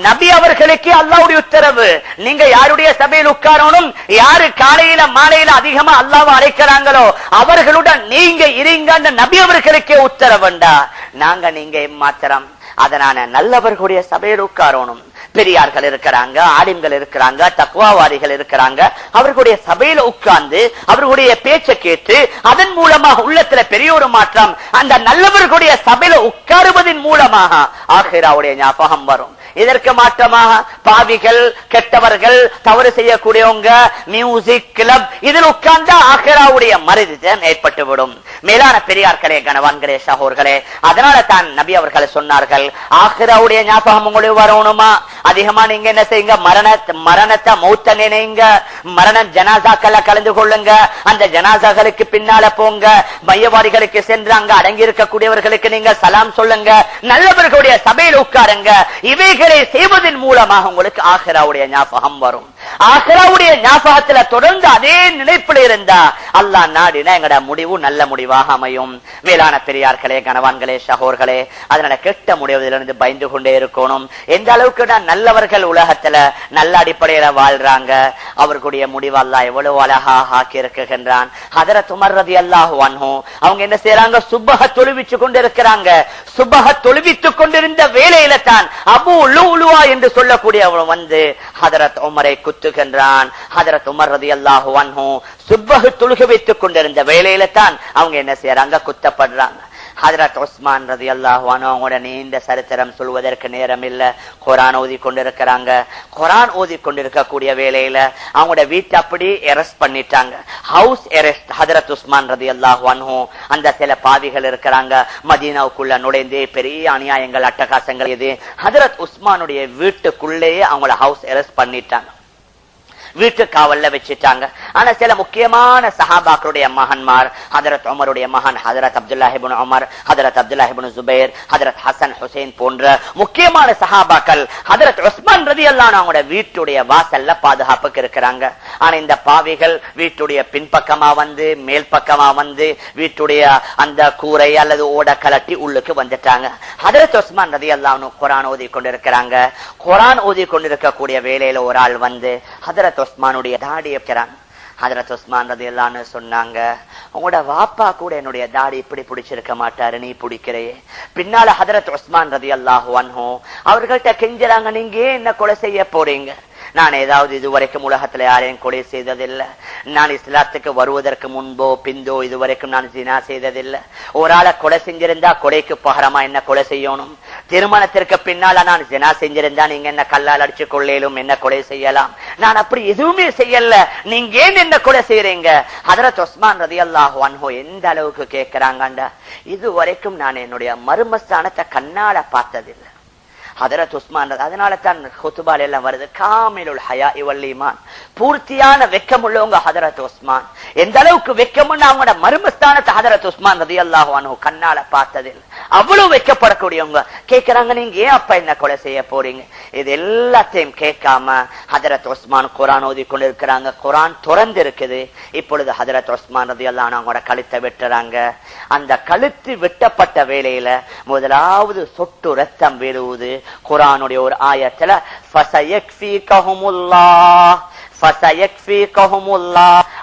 நபி அவர்களுக்கு அல்லாஹ்வுடைய உத்தரவு, நீங்க யாருடைய சபையில் உட்காரணும், யாரு காலையில மாலையில அதிகமா அல்லாஹ்வை அழைக்கிறாங்களோ அவர்களுடன் நீங்க இருங்க. அந்த நபி அவர்களுக்கே உத்தரவுண்டா, நாங்க நீங்க மாத்திரம். அதனால நல்லவர்களுடைய சபையில் உட்காரணும். பெரியார்கள் இருக்கிறாங்க, ஆலிம்கள் இருக்கிறாங்க, தக்வாவாதிகள் இருக்கிறாங்க. அவர்களுடைய சபையில உட்கார்ந்து அவர்களுடைய பேச்சை கேட்டு அதன் மூலமாக உள்ளத்துல பெரிய ஒரு மாற்றம். அந்த நல்லவர்களுடைய சபையில உட்காருவதன் மூலமாக ஆகிராவுடைய ஞாபகம் வரும். இதற்கு மாற்றமாக பாவிகள், கெட்டவர்கள், தவறு செய்யக்கூடியவங்க, மியூசிக் கிளப், இதில் உட்கார்ந்தா ஆகிராவுடைய மரியாதை ஏற்பட்டுவிடும். மேலான பெரியார்களே, கணவான்களே, சகோதரர்களே, அதனால தான் நபி அவர்கள் சொன்னார்கள், ஆகிராவுடைய ஞாபகம் உங்களுக்கு வரணுமா, அதிகமா நீங்க என்ன செய்யுங்க, மரணத்தை மௌத்த நினைங்க, மரணம் ஜனாசாக்களை கலந்து கொள்ளுங்க, அந்த ஜனாசாக்களுக்கு பின்னால போங்க, மையவாதிகளுக்கு சென்று அங்க அடங்கி இருக்கக்கூடியவர்களுக்கு நீங்க சலாம் சொல்லுங்க, நல்லவர்களுடைய சபையில் உட்காருங்க. இவைகளை செய்வதன் மூலமாக உங்களுக்கு ஆகிராவுடைய ஞாபகம் வரும். ஆகிராவுடைய ஞாபகத்துல தொடர்ந்து அதே நினைப்பில் இருந்தா அல்லாஹ் நாடினா எங்கட முடிவு நல்ல முடிவாக அமையும். மேலான பெரியார்களே, கணவான்களே, சகோதரர்களே, அதனால கெட்ட முடிவதிலிருந்து பயந்து கொண்டே இருக்கணும். எந்த அளவுக்கு நல்லவர்கள் உலகத்துல நல்ல அடிப்படையில வாழ்றாங்க, அவர்களுடைய முடிவு அல்லாஹ் எவ்வளவு அழகாக ஆக்கி இருக்குகின்றான். ஹதரத் உமர் ரலியல்லாஹு அன்ஹு அவங்க என்ன செய்யறாங்க, சுபஹ தொழுவிச்சு கொண்டிருக்கிறாங்க. சுபஹ தொழுவித்துக் கொண்டிருந்த வேளையில தான் அபூ லுலுவா என்று சொல்லக்கூடியவன் வந்து ஹதரத் உமரை குத்துகின்றான். ஹதரத் உமர் ரலியல்லாஹு அன்ஹு சுபஹ தொழுகை வைத்துக் கொண்டிருந்த வேளையில தான் அவங்க என்ன செய்யறாங்க, குத்தப்படுறாங்க. ஹதரத் உஸ்மான் ரலியல்லாஹு அன்ஹு அவங்களோட நீண்ட சரித்திரம் சொல்வதற்கு நேரம் இல்ல. குர்ஆன் ஓதி கொண்டிருக்கிறாங்க. குர்ஆன் ஓதி கொண்டிருக்கக்கூடிய வேளையில அவங்களோட வீட்டை அப்படி அரெஸ்ட் பண்ணிட்டாங்க, ஹவுஸ் அரெஸ்ட். ஹதரத் உஸ்மான் ரலியல்லாஹு அன்ஹு அந்த சில பாவிகள் இருக்கிறாங்க, மதீனாவுக்குள்ள நுழைந்து பெரிய அநியாயங்கள், அட்டகாசங்கள். இது ஹதரத் உஸ்மானுடைய வீட்டுக்குள்ளேயே அவங்கள ஹவுஸ் அரெஸ்ட் பண்ணிட்டாங்க, வீட்டு காவல்ல வச்சுட்டாங்க. ஆனா சில முக்கியமான சஹாபாக்களுடைய மகன்மார், ஹதரத் உமருடைய மகன் ஹதரத் அப்துல்லாஹ் இப்னு உமர், ஹதரத் அப்துல்லாஹ் இப்னு ஜுபைர், ஹதரத் ஹசன் ஹுசைன் போன்ற முக்கியமான சஹாபாக்கள் ஹதரத் உஸ்மான் ரலியல்லாஹு அன்ஹு அவங்களுடைய வீட்டுடைய வாசல்ல பாதுகாப்புக்கு இருக்கிறாங்க. ஆனா இந்த பாவிகள் வீட்டுடைய பின்பக்கமா வந்து மேல் பக்கமா வந்து வீட்டுடைய அந்த கூரை அல்லது ஓட கலட்டி உள்ளுக்கு வந்துட்டாங்க. ஹதரத் உஸ்மான் ரலியல்லாஹு அன்ஹு குர்ஆன் ஓதி கொண்டிருக்கிறாங்க. குர்ஆன் ஓதி கொண்டிருக்கக்கூடிய வேளையில ஒரு ஆள் வந்து ஹதரத் உஸ்மானுடைய தாடியை வைக்கிறாங்க. ஹதரத் உஸ்மான் ரலியல்லாஹு அன்ஹு சொன்னாங்க, உங்களோட வாப்பா கூட என்னுடைய தாடி இப்படி பிடிச்சிருக்க மாட்டாரு, நீ பிடிக்கிறையே. பின்னால ஹதரத் உஸ்மான் ரலியல்லாஹு அன்ஹு அவர்கள்ட்ட கெஞ்சறாங்க, நீங்க என்ன கொலை செய்ய போறீங்க? நான் ஏதாவது இதுவரைக்கும் உலகத்துல யாரையும் கொலை செய்ததில்லை. நான் இஸ்லாத்துக்கு வருவதற்கு முன்போ பிந்தோ இதுவரைக்கும் நான் ஜினா செய்ததில்லை. ஒரு ஆளை கொலை செஞ்சிருந்தா கொலைக்கு பகரமா என்ன கொலை செய்யணும்? திருமணத்திற்கு பின்னால நான் ஜினா செஞ்சிருந்தா நீங்க என்ன கல்லால் அடிச்சு கொள்ளையிலும் என்ன கொலை செய்யலாம். நான் அப்படி எதுவுமே செய்யல, நீங்க ஏன் என்ன கொலை செய்யறீங்க? ஹதரத் உஸ்மான் ரலியல்லாஹு அன்ஹு எந்த அளவுக்கு கேட்கிறாங்கண்டா, இதுவரைக்கும் நான் என்னுடைய மர்மஸ்தானத்தை கண்ணால பார்த்ததில்லை. ஹதரத் உஸ்மான், அதனால தான் ஹுத்பால எல்லாம் வருது, காமிலுல் ஹயாஇ வல் ஈமான், பூர்த்தியான வெக்கம் உள்ளவங்க ஹதரத் உஸ்மான். எந்த அளவுக்கு வெக்கம்னு அவங்களோட மர்மஸ்தானத்தை ஹதரத் உஸ்மான் ரலியல்லாஹு அன்ஹு கண்ணால பார்த்ததில்லை. அவ்வளவு வெக்கப்படக்கூடியவங்க கேட்கிறாங்க, நீங்க ஏன் அப்ப என்ன கொலை செய்ய போறீங்க? இது எல்லாத்தையும் கேட்காம ஹதரத் உஸ்மான் குர்ஆன் ஓதி கொண்டிருக்கிறாங்க. குர்ஆன் திறந்து இருக்குது. இப்பொழுது ஹதரத் உஸ்மான் ரலியல்லாஹு அன்ஹு அவங்களோட கழுத்தை வெட்டுறாங்க. அந்த கழுத்து வெட்டப்பட்ட வேளையில முதலாவது சொட்டு ரத்தம் விழுவுது. குர்ஆனுடைய ஒரு ஆயத்துல ஃபஸயக்ஃபீகஹுமுல்லாஹ்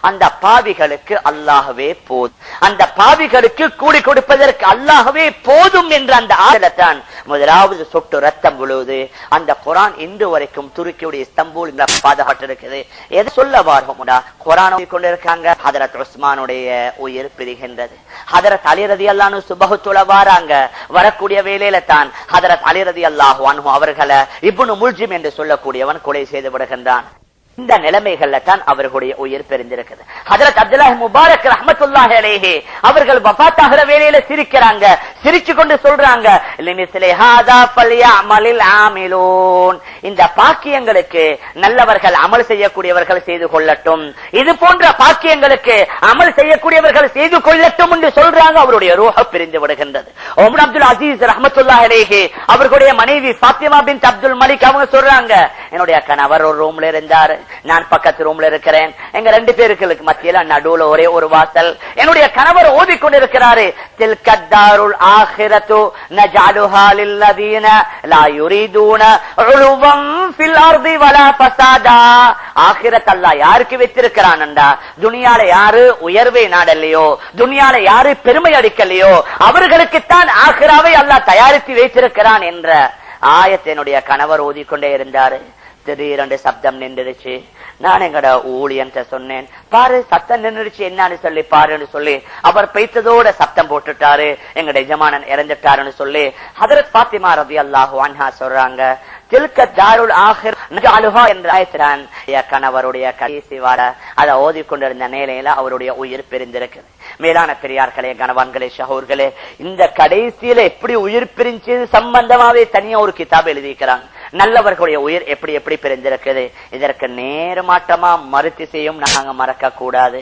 அந்த பாவிகளுக்கு அல்லாஹ்வே போதும், அந்த பாவிகளுக்கு கூலி கொடுப்பதற்கு அல்லாஹ்வே போதும் என்ற அந்த ஆயத்தான் முதலாவது சொட்டு ரத்தம் விழுவது. அந்த குர்ஆன் இன்று வரைக்கும் துருக்கியுடைய இஸ்தம்பூல் பாதுகாட்டு இருக்குது. எதை சொல்ல வார்ஹமுடா, குர்ஆன் கொண்டிருக்காங்க. ஹதரத் உஸ்மானுடைய உயிர் பிரிகின்றது. ஹதரத் அலி ரலியல்லாஹு அன்ஹு சுபஹுல வராங்க. வரக்கூடிய வேளையில தான் ஹதரத் அலி ரலியல்லாஹு அன்ஹு அவர்களை இப்னு முல்ஜிம் என்று சொல்லக்கூடியவன் கொலை செய்து விடுகின்றான். இந்த நிலைமைகள்ல தான் அவர்களுடைய உயிர் பிரிந்திருக்குது. ஹஜ்ரத் அப்துல்லாஹ் முபாரக் ரஹ்மத்துல்லாஹி அலைஹி அவர்கள் வஃபாத் ஆகிற வேளையில சிரிக்கிறாங்க. சிரிச்சு கொண்டு சொல்றாங்க, லிமிஸ்லி ஹாதா ஃபல்யஅமலில் ஆமிலூன், இந்த பாக்கியங்களுக்கு நல்லவர்கள் அமல் செய்யக்கூடியவர்கள் செய்து கொள்ளட்டும், இது போன்ற பாக்கியங்களுக்கு அமல் செய்யக்கூடியவர்கள் செய்து கொள்ளட்டும் என்று சொல்றாங்க. அவருடைய ரூஹ் பிரிந்து விடுகின்றது. உமர் அப்துல் அசீஸ் ரஹ்மத்துல்லாஹி அலைஹி அவர்களுடைய மனைவி ஃபாத்திமா பின்த் அப்துல் மலிக் அவங்க சொல்றாங்க, என்னுடைய கணவர் ஒரு ரூம்ல இருந்தாரு, நான் பக்கத்து ரூம்ல இருக்கிறேன். எங்க 2 பேருக்கு மத்தியில நடுவுல ஒரே ஒரு வாசல். என்னுடைய கணவர் ஓதிக்கொண்டிருக்கிறாரு, தில்கத்தாருல் ஆகிரத்து நஜஅலுஹா லில்லதீன லா யுரீதுன உலுவம் ஃபில் அர்தி வலா ஃபஸாதா. ஆகிரத் அல்லாஹ் யாருக்கு வைத்திருக்கிறான்டா, துனியால யாரு உயர்வை நாடலையோ, துனியால யாரு பெருமை அடிக்கலையோ அவர்களுக்குத்தான் ஆகிராவை அல்லாஹ் தயாரித்து வைத்திருக்கிறான் என்ற ஆயத்தினுடைய கணவர் ஓதிக்கொண்டே இருந்தாரு. திடீரென்று சப்தம் நின்றுடுச்சு. நான் எங்கட ஊழியன்ட்ட சொன்னேன், பாரு சத்தம் நின்றுடுச்சு, என்னன்னு சொல்லி பாருன்னு சொல்லி அவர் பெய்ததோட சப்தம் போட்டுட்டாரு, எங்கட எஜமானன் இறந்துட்டாருன்னு சொல்லி ஹதரத் பாத்திமா ரலியல்லாஹு அன்ஹா சொல்றாங்க, தில்கத்தாருல் ஆகிர் நஜஅலுஹா என்ற ஆயத்தான் கணவருடைய கடைசி வார அதை ஓதிக்கொண்டிருந்த நிலையில அவருடைய உயிர் பிரிந்திருக்கு. மேலான பெரியார்களே, கணவான்களே, ஷஹூர்களே, இந்த கடைசியில எப்படி உயிர் பிரிஞ்சு சம்பந்தமாவே தனியா ஒரு கிதாப் எழுதிக்கிறாங்க. நல்லவர்களுடைய உயிர் எப்படி எப்படி பிரிந்திருக்குது. இதற்கு நேர்மாற்றமா மறுத்து செய்யும் நாங்க மறக்க கூடாது.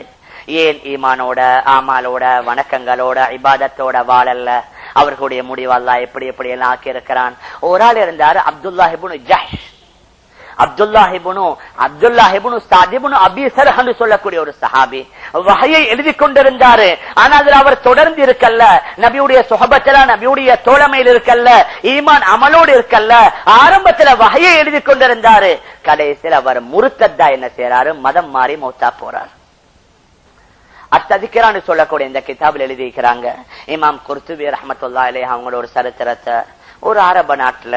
ஏன் ஈமானோட ஆமாலோட வணக்கங்களோட இபாதத்தோட வாழல்ல அவர்களுடைய முடிவு அல்லாஹ் எப்படி எப்படி எல்லாம் ஆக்கி இருக்கிறான். ஒரு ஆள் இருந்தாரு, அப்துல்லாஹ் இப்னு ஜஹ்ஷ். அப்துல்லாஹ் இப்னு ஸஅத் இப்னு அபீ ஸர்ஹ் என்று சொல்லக்கூடிய ஒரு சஹாபி வஹயை எழுதி கொண்டிருந்தாரு. ஆனால் அவர் தொடர்ந்து இருக்கல்ல, நபியுடைய சுஹபத்துல நபியுடைய தோழமையில் இருக்கல்ல, ஈமான் அமலோடு இருக்கல்ல. ஆரம்பத்துல வஹயை எழுதி கொண்டிருந்தாரு, கடைசியில் அவர் முர்த்தத்தா என்ன செய்யறாரு, மதம் மாறி மௌத்தா போறார். அத்ததிக்கிறான்னு சொல்லக்கூடிய இந்த கிதாபில் எழுதிக்கிறாங்க. இமாம் குர்துபி ரஹ்மத்துல்லாஹி அலைஹி அவங்களோட ஒரு சரித்திரத்தை, ஒரு அரபு நாட்டுல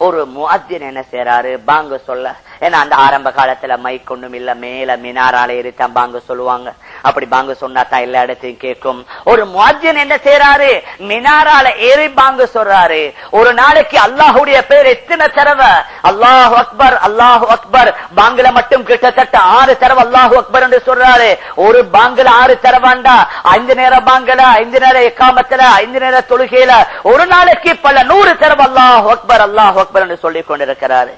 ஒரு முஅத்தின் என்ன செய்யறாரு, பாங்கு சொல்ல. ஏன்னா அந்த ஆரம்ப காலத்துல மைக் ஒண்ணும் இல்ல, மேல மினாரால ஏறித்தான் பாங்கு சொல்லுவாங்க. அப்படி பாங்கு சொன்னா தான் எல்லா இடத்தையும் கேட்கும். ஒரு முஅத்தின் என்ன செய்யறாரு, மினாரால ஏறி பாங்கு சொல்றாரு. ஒரு நாளைக்கு அல்லாஹுடைய பேர் எத்தனை தடவை அல்லாஹு அக்பர் அல்லாஹு அக்பர், பாங்குல மட்டும் கிட்டத்தட்ட 6 தடவை அல்லாஹு அக்பர் என்று சொல்றாரு. ஒரு பாங்குல 6 தடவாண்டா 5 நேர பாங்குல, 5 நேர இக்காமத்துல, 5 நேர தொழுகையில ஒரு நாளைக்கு பல 100 தடவை அல்லாஹு அக்பர் அல்லாஹு அக்பர் என்று சொல்லிக் கொண்டிருக்கிறாரு.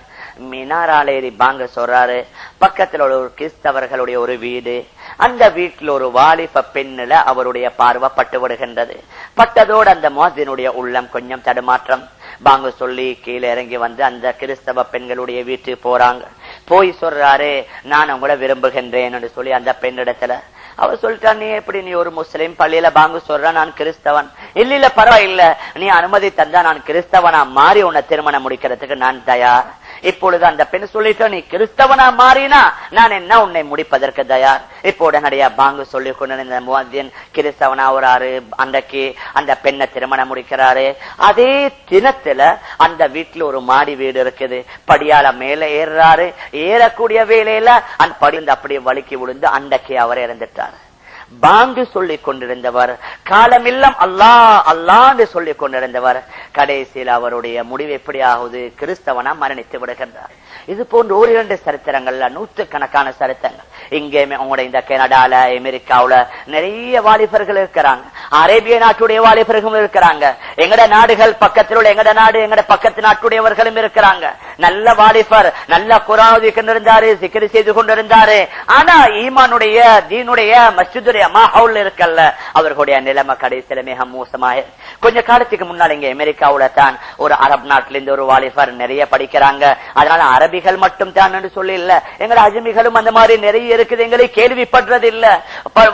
மினாராலேறி பாங்க சொல்றாரு. பக்கத்துல ஒரு கிறிஸ்தவர்களுடைய ஒரு வீடு, அந்த வீட்டில் ஒரு வாலிப பெண்ணுல அவருடைய பார்வை பட்டு விடுகின்றது. பட்டதோடு அந்த முஅத்தினுடைய உள்ளம் கொஞ்சம் தடுமாற்றம். பாங்க சொல்லி கீழே இறங்கி வந்து அந்த கிறிஸ்தவ பெண்களுடைய வீட்டுக்கு போறாங்க. போய் சொல்றாரு, நான் உங்களை விரும்புகின்றேன் என்று சொல்லி அந்த பெண்ணிடத்துல அவர் சொல்லிட்டா, நீ எப்படி, நீ ஒரு முஸ்லிம் பள்ளியில பாங்கு சொல்ற, நான் கிறிஸ்தவன். இல்ல பரவாயில்ல, நீ அனுமதி தந்தா நான் கிறிஸ்தவனா மாறி உன்னை திருமணம் முடிக்கிறதுக்கு நான் தயார். இப்பொழுது அந்த பெண் சொல்லிட்டு, நீ கிறிஸ்தவனா மாறினா நான் என்ன உன்னை முடிப்பதற்கு தயார். இப்போ உடனடியா பாங்கு சொல்லி கொண்டு முஅத்தின் கிறிஸ்தவனா ஒரு அன்றைக்கு அந்த பெண்ணை திருமணம் முடிக்கிறாரு. அதே தினத்துல அந்த வீட்டுல ஒரு மாடி வீடு இருக்குது. படியால மேல ஏறாரு. ஏறக்கூடிய வேலையில அந்த படி அப்படியே வலிக்கி விழுந்து அன்றைக்கு அவர் இறந்துட்டார். பாங்கு சொல்லிக் கொண்டிருந்தவர், காலமில்லம் அல்லாஹ் அல்லாஹ் என்று சொல்லிக் கொண்டிருந்தவர், கடைசியில் அவருடைய முடிவு எப்படி ஆகுது, கிறிஸ்தவனா மரணித்து விடுகின்றார். இது போன்ற 1-2 சரித்திரங்கள்ல 100கணக்கான சரித்திரங்கள். இங்கேயுமே உங்களுடைய இந்த கனடால அமெரிக்காவுல நிறைய வாலிபர்கள் இருக்கிறாங்க. அரேபிய நாட்டுடைய வாலிபர்களும் இருக்கிறாங்க. எங்கட நாடுகள் பக்கத்தில் உள்ள எங்கட நாடு எங்கட பக்கத்து நாட்டுடையவர்களும் இருக்கிறாங்க. நல்ல வாலிபர், நல்ல குர்ஆன் ஓதி கொண்டிருந்தாரு, சிக்ர் செய்து கொண்டிருந்தாரு. ஆனா ஈமானுடைய தீனுடைய மஸ்ஜிதுடைய மாஹவுல் இருக்கல்ல, அவர்களுடைய நிலைமை கடைசியில மிக மோசமாக. கொஞ்ச காலத்துக்கு முன்னால் இங்க அமெரிக்காவுல தான் ஒரு அரபு நாட்டில இருந்து ஒரு வாலிபர் நிறைய படிக்கிறாங்க. அதனால அரபிகள் மட்டும் தான் என்று சொல்லி இல்ல, எங்க அஜமிகளும் அந்த மாதிரி நிறைய இருக்குது, எங்களை கேள்விப்படுறது இல்ல.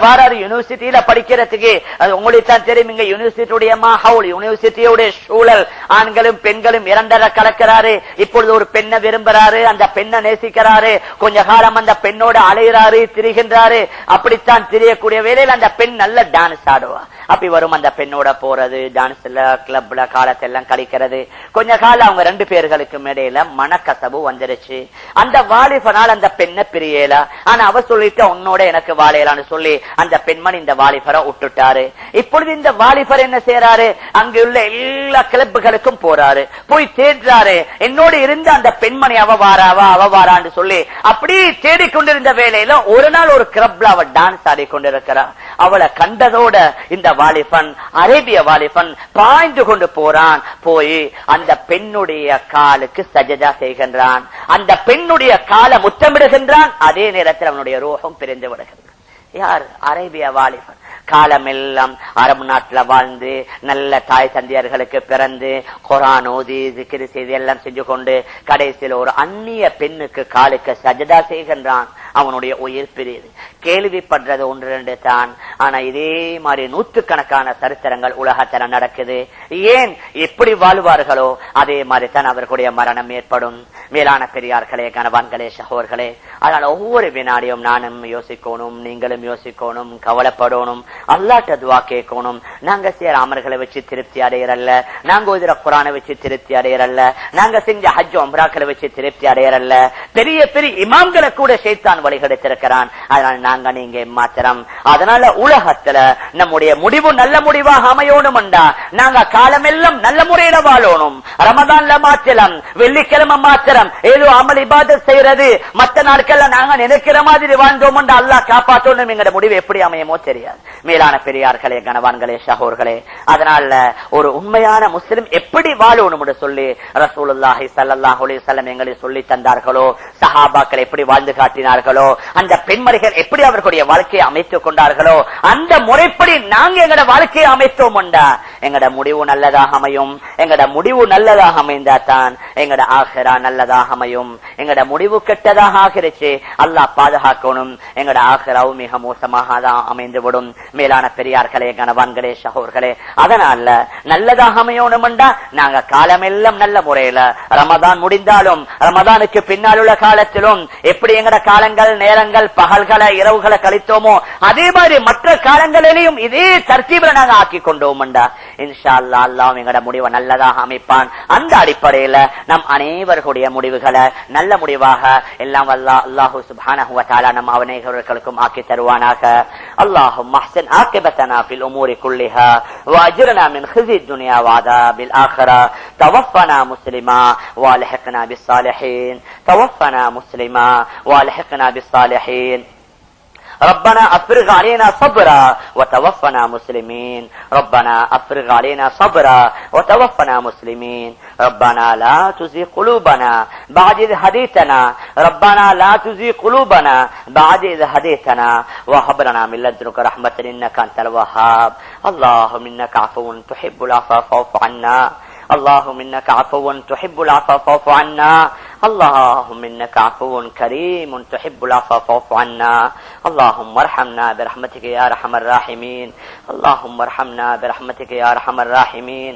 வாராரு யூனிவர்சிட்டியில படிக்கிறதுக்கு. உங்களுக்கு தான் தெரியும், இங்க யூனிவர்சிட்டியுடைய மாஹவுல், யூனிவர்சிட்டியுடைய சூழல், ஆண்களும் பெண்களும் 2 கலக்கிறாரு. இப்பொழுது ஒரு பெண்ணை விரும்புறாரு, அந்த பெண்ணை நேசிக்கிறாரு. கொஞ்ச காலம் அந்த பெண்ணோட அலைகிறாரு, திரிகின்றாரு. அப்படித்தான் திரியக்கூடிய வேலையில் அந்த பெண் நல்ல டான்ஸ் ஆடுவா. அப்படி வரும் அந்த பெண்ணோட போறது, டான்ஸ்ல கிளப்ல காலத்தை எல்லாம் கழிக்கிறது. கொஞ்ச காலம் அவங்க 2 பேர்களுக்கும் இடையில மனக்கசவு வந்துருச்சு. அந்த வாலிபனால் அந்த பெண்ணை பிரியல. ஆனா அவ சொல்லிட்டு, உன்னோட எனக்கு வாழையலான்னு சொல்லி அந்த பெண்மணி இந்த வாலிபரை விட்டுட்டாரு. இப்பொழுது இந்த வாலிபர் என்ன செய்யறாரு, அங்குள்ள எல்லா கிளப்புகளுக்கும் போறாரு, போய் தேடுறாரு. என்னோட இருந்த அந்த பெண்மணி அவ வாரான்னு சொல்லி அப்படி தேடிக்கொண்டிருந்த வேலையில ஒரு நாள் ஒரு கிளப்ல அவ டான்ஸ் ஆடிக்கொண்டிருக்கிறார். அவளை கண்டதோட இந்த வாலிபன், அரேபிய வாலிபன் பாய்ந்து கொண்டு போறான். போய் அந்த பெண்ணுடைய காலுக்கு சஜதா செய்கின்றான். அந்த பெண்ணுடைய காலை முத்தமிடுகின்றான். அதே நேரத்தில் அவனுடைய ரோகம் பிரிந்து விடுகின்றான். யார்? அரேபிய வாலிபன். காலமெல்லாம் அரபு நாட்டுல வாழ்ந்து நல்ல தாய் தந்தையர்களுக்கு பிறந்து குர்ஆன் ஓதி zikr செய்து எல்லாம் செஞ்சு கொண்டு கடைசியில் ஒரு அந்நிய பெண்ணுக்கு காலுக்கு சஜதா செய்கின்றான். அவனுடைய உயிர் பிரியுது. கேள்விப்படுறது ஒன்று ரெண்டு தான். ஆனா இதே மாதிரி நூற்றுக்கணக்கான சரித்திரங்கள் உலகத்துல நடக்குது. ஏன் எப்படி வாழ்வார்களோ அதே மாதிரி தான் அவர்களுடைய மரணம் ஏற்படும். மேலான பெரியார்களே, கணவான்களே, சகோதர்களே, அதனால ஒவ்வொரு வினாடியும் நானும் யோசிக்கணும், நீங்களும் யோசிக்கணும், கவலைப்படணும், அல்லாஹ்ட்ட துஆ கேட்கணும். நாங்க செய்யற அமல்களை வச்சு திருப்தி அடையறல்ல, நாங்க ஓதுற குர்ஆனை வச்சு திருப்தி அடையறல்ல, நாங்க செஞ்ச ஹஜ் உம்ராக்களை வச்சு திருப்தி அடையறல்ல. பெரிய பெரிய இமாம்களை கூட ஷைத்தான் வழிகெடுத்திருக்கிறான். அதனால நாங்க நீங்க மாத்திரம். அதனால உலகத்துல நம்முடைய முடிவு நல்ல முடிவாக அமையணும். நாங்க காலமெல்லாம் நல்ல முறையில வாழணும். ரமதான்ல மாத்திரம், வெள்ளிக்கிழமை மாத்திரம் ஏதோ அமல் இபாதத் செய்யறது, மற்ற நாட்கள்ல நாங்க நினைக்கிற மாதிரி வாழ்ந்தோம். அல்லாஹ் காப்பாற்றணும். எங்கட முடிவு எப்படி அமையுமோ தெரியாது. மேலான பெரியார்களே, கணவான்களே, சகோதர்களே, அதனால ஒரு உண்மையான முஸ்லிம் எப்படி வாழணும் சொல்லி ரசூலுல்லாஹி ஸல்லல்லாஹு அலைஹி வஸல்லம் எங்களை சொல்லி தந்தார்களோ, சஹாபாக்கள் எப்படி வாழ்ந்து காட்டினார்களோ, அந்த பெண்மணிகள் எப்படி அவர்களுடைய வாழ்க்கையை அமைத்துக் கொண்டார்களோ, அந்த முறைப்படி நாங்க எங்கட வாழ்க்கையை அமைத்தோம். எங்கட முடிவு நல்லதாக அமையும். எங்கட முடிவு நல்லதாக அமைந்தாதான் எங்கட ஆகிரா நல்லதாக அமையும். எங்கட முடிவு கெட்டதாக ஆகிருச்சு, அல்லாஹ் பாதுகாக்கணும். எங்கட ஆகிராவும் மிக மோசமாக தான் அமைந்து விடும். மேலான பெரியார்களே, கணவான்களே, சகோதர்களே, அதனால நல்லதாக அமையணும். நாங்க காலமெல்லாம் நல்ல முறையில ரமதான் முடிந்தாலும் ரமதானுக்கு பின்னால் உள்ள காலத்திலும் எப்படி எங்கட காலங்கள், நேரங்கள், பகல்களை, இரவுகளை கழித்தோமோ அதே மாதிரி மற்ற காலங்களிலும் இதே தர்த்தீபில நாங்க ஆக்கி கொண்டோம். இன்ஷா அல்லாஹ் அல்லாஹ் எங்கட முடிவை நல்லதாக அமைப்பான். அந்த அடிப்படையில நம் அனைவர்களுடைய முடிவுகளை நல்ல முடிவாக எல்லாம் அல்லாஹு சுப்ஹானஹு வ தஆலா நம் அனைவர்களுக்கும் ஆக்கி தருவானாக. اللهم احسن عاقبتنا في الامور كلها واجرنا من خزي الدنيا وعذاب الاخره. توفنا مسلما والحقنا بالصالحين. توفنا مسلما والحقنا بالصالحين. ربنا افرغ علينا صبرا وتوفنا مسلمين. ربنا افرغ علينا صبرا وتوفنا مسلمين. ربنا لا تزغ قلوبنا بعد إذ هديتنا. ربنا لا تزغ قلوبنا بعد إذ هديتنا وهب لنا من لدنك رحمة إنك أنت الوهاب. اللهم إنك عفو تحب العفو فاعف عنا. اللهم إنك عفو تحب العفو فاعف عنا. اللهم إنك عفو كريم تحب العفو فاعف عنا. اللهم ارحمنا برحمتك يا أرحم الراحمين. اللهم ارحمنا برحمتك يا أرحم الراحمين.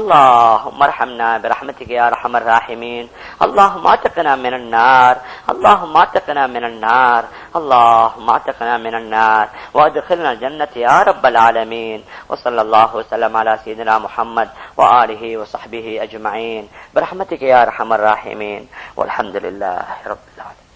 اللهم ارحمنا برحمتك يا أرحم الراحمين. اللهم اعتقنا من النار. اللهم اعتقنا من النار. اللهم اعتقنا من النار وادخلنا الجنة يا رب العالمين. وصلى الله وسلم على سيدنا محمد وآله وصحبه أجمعين برحمتك يا أرحم الراحمين. والحمد لله رب العالمين.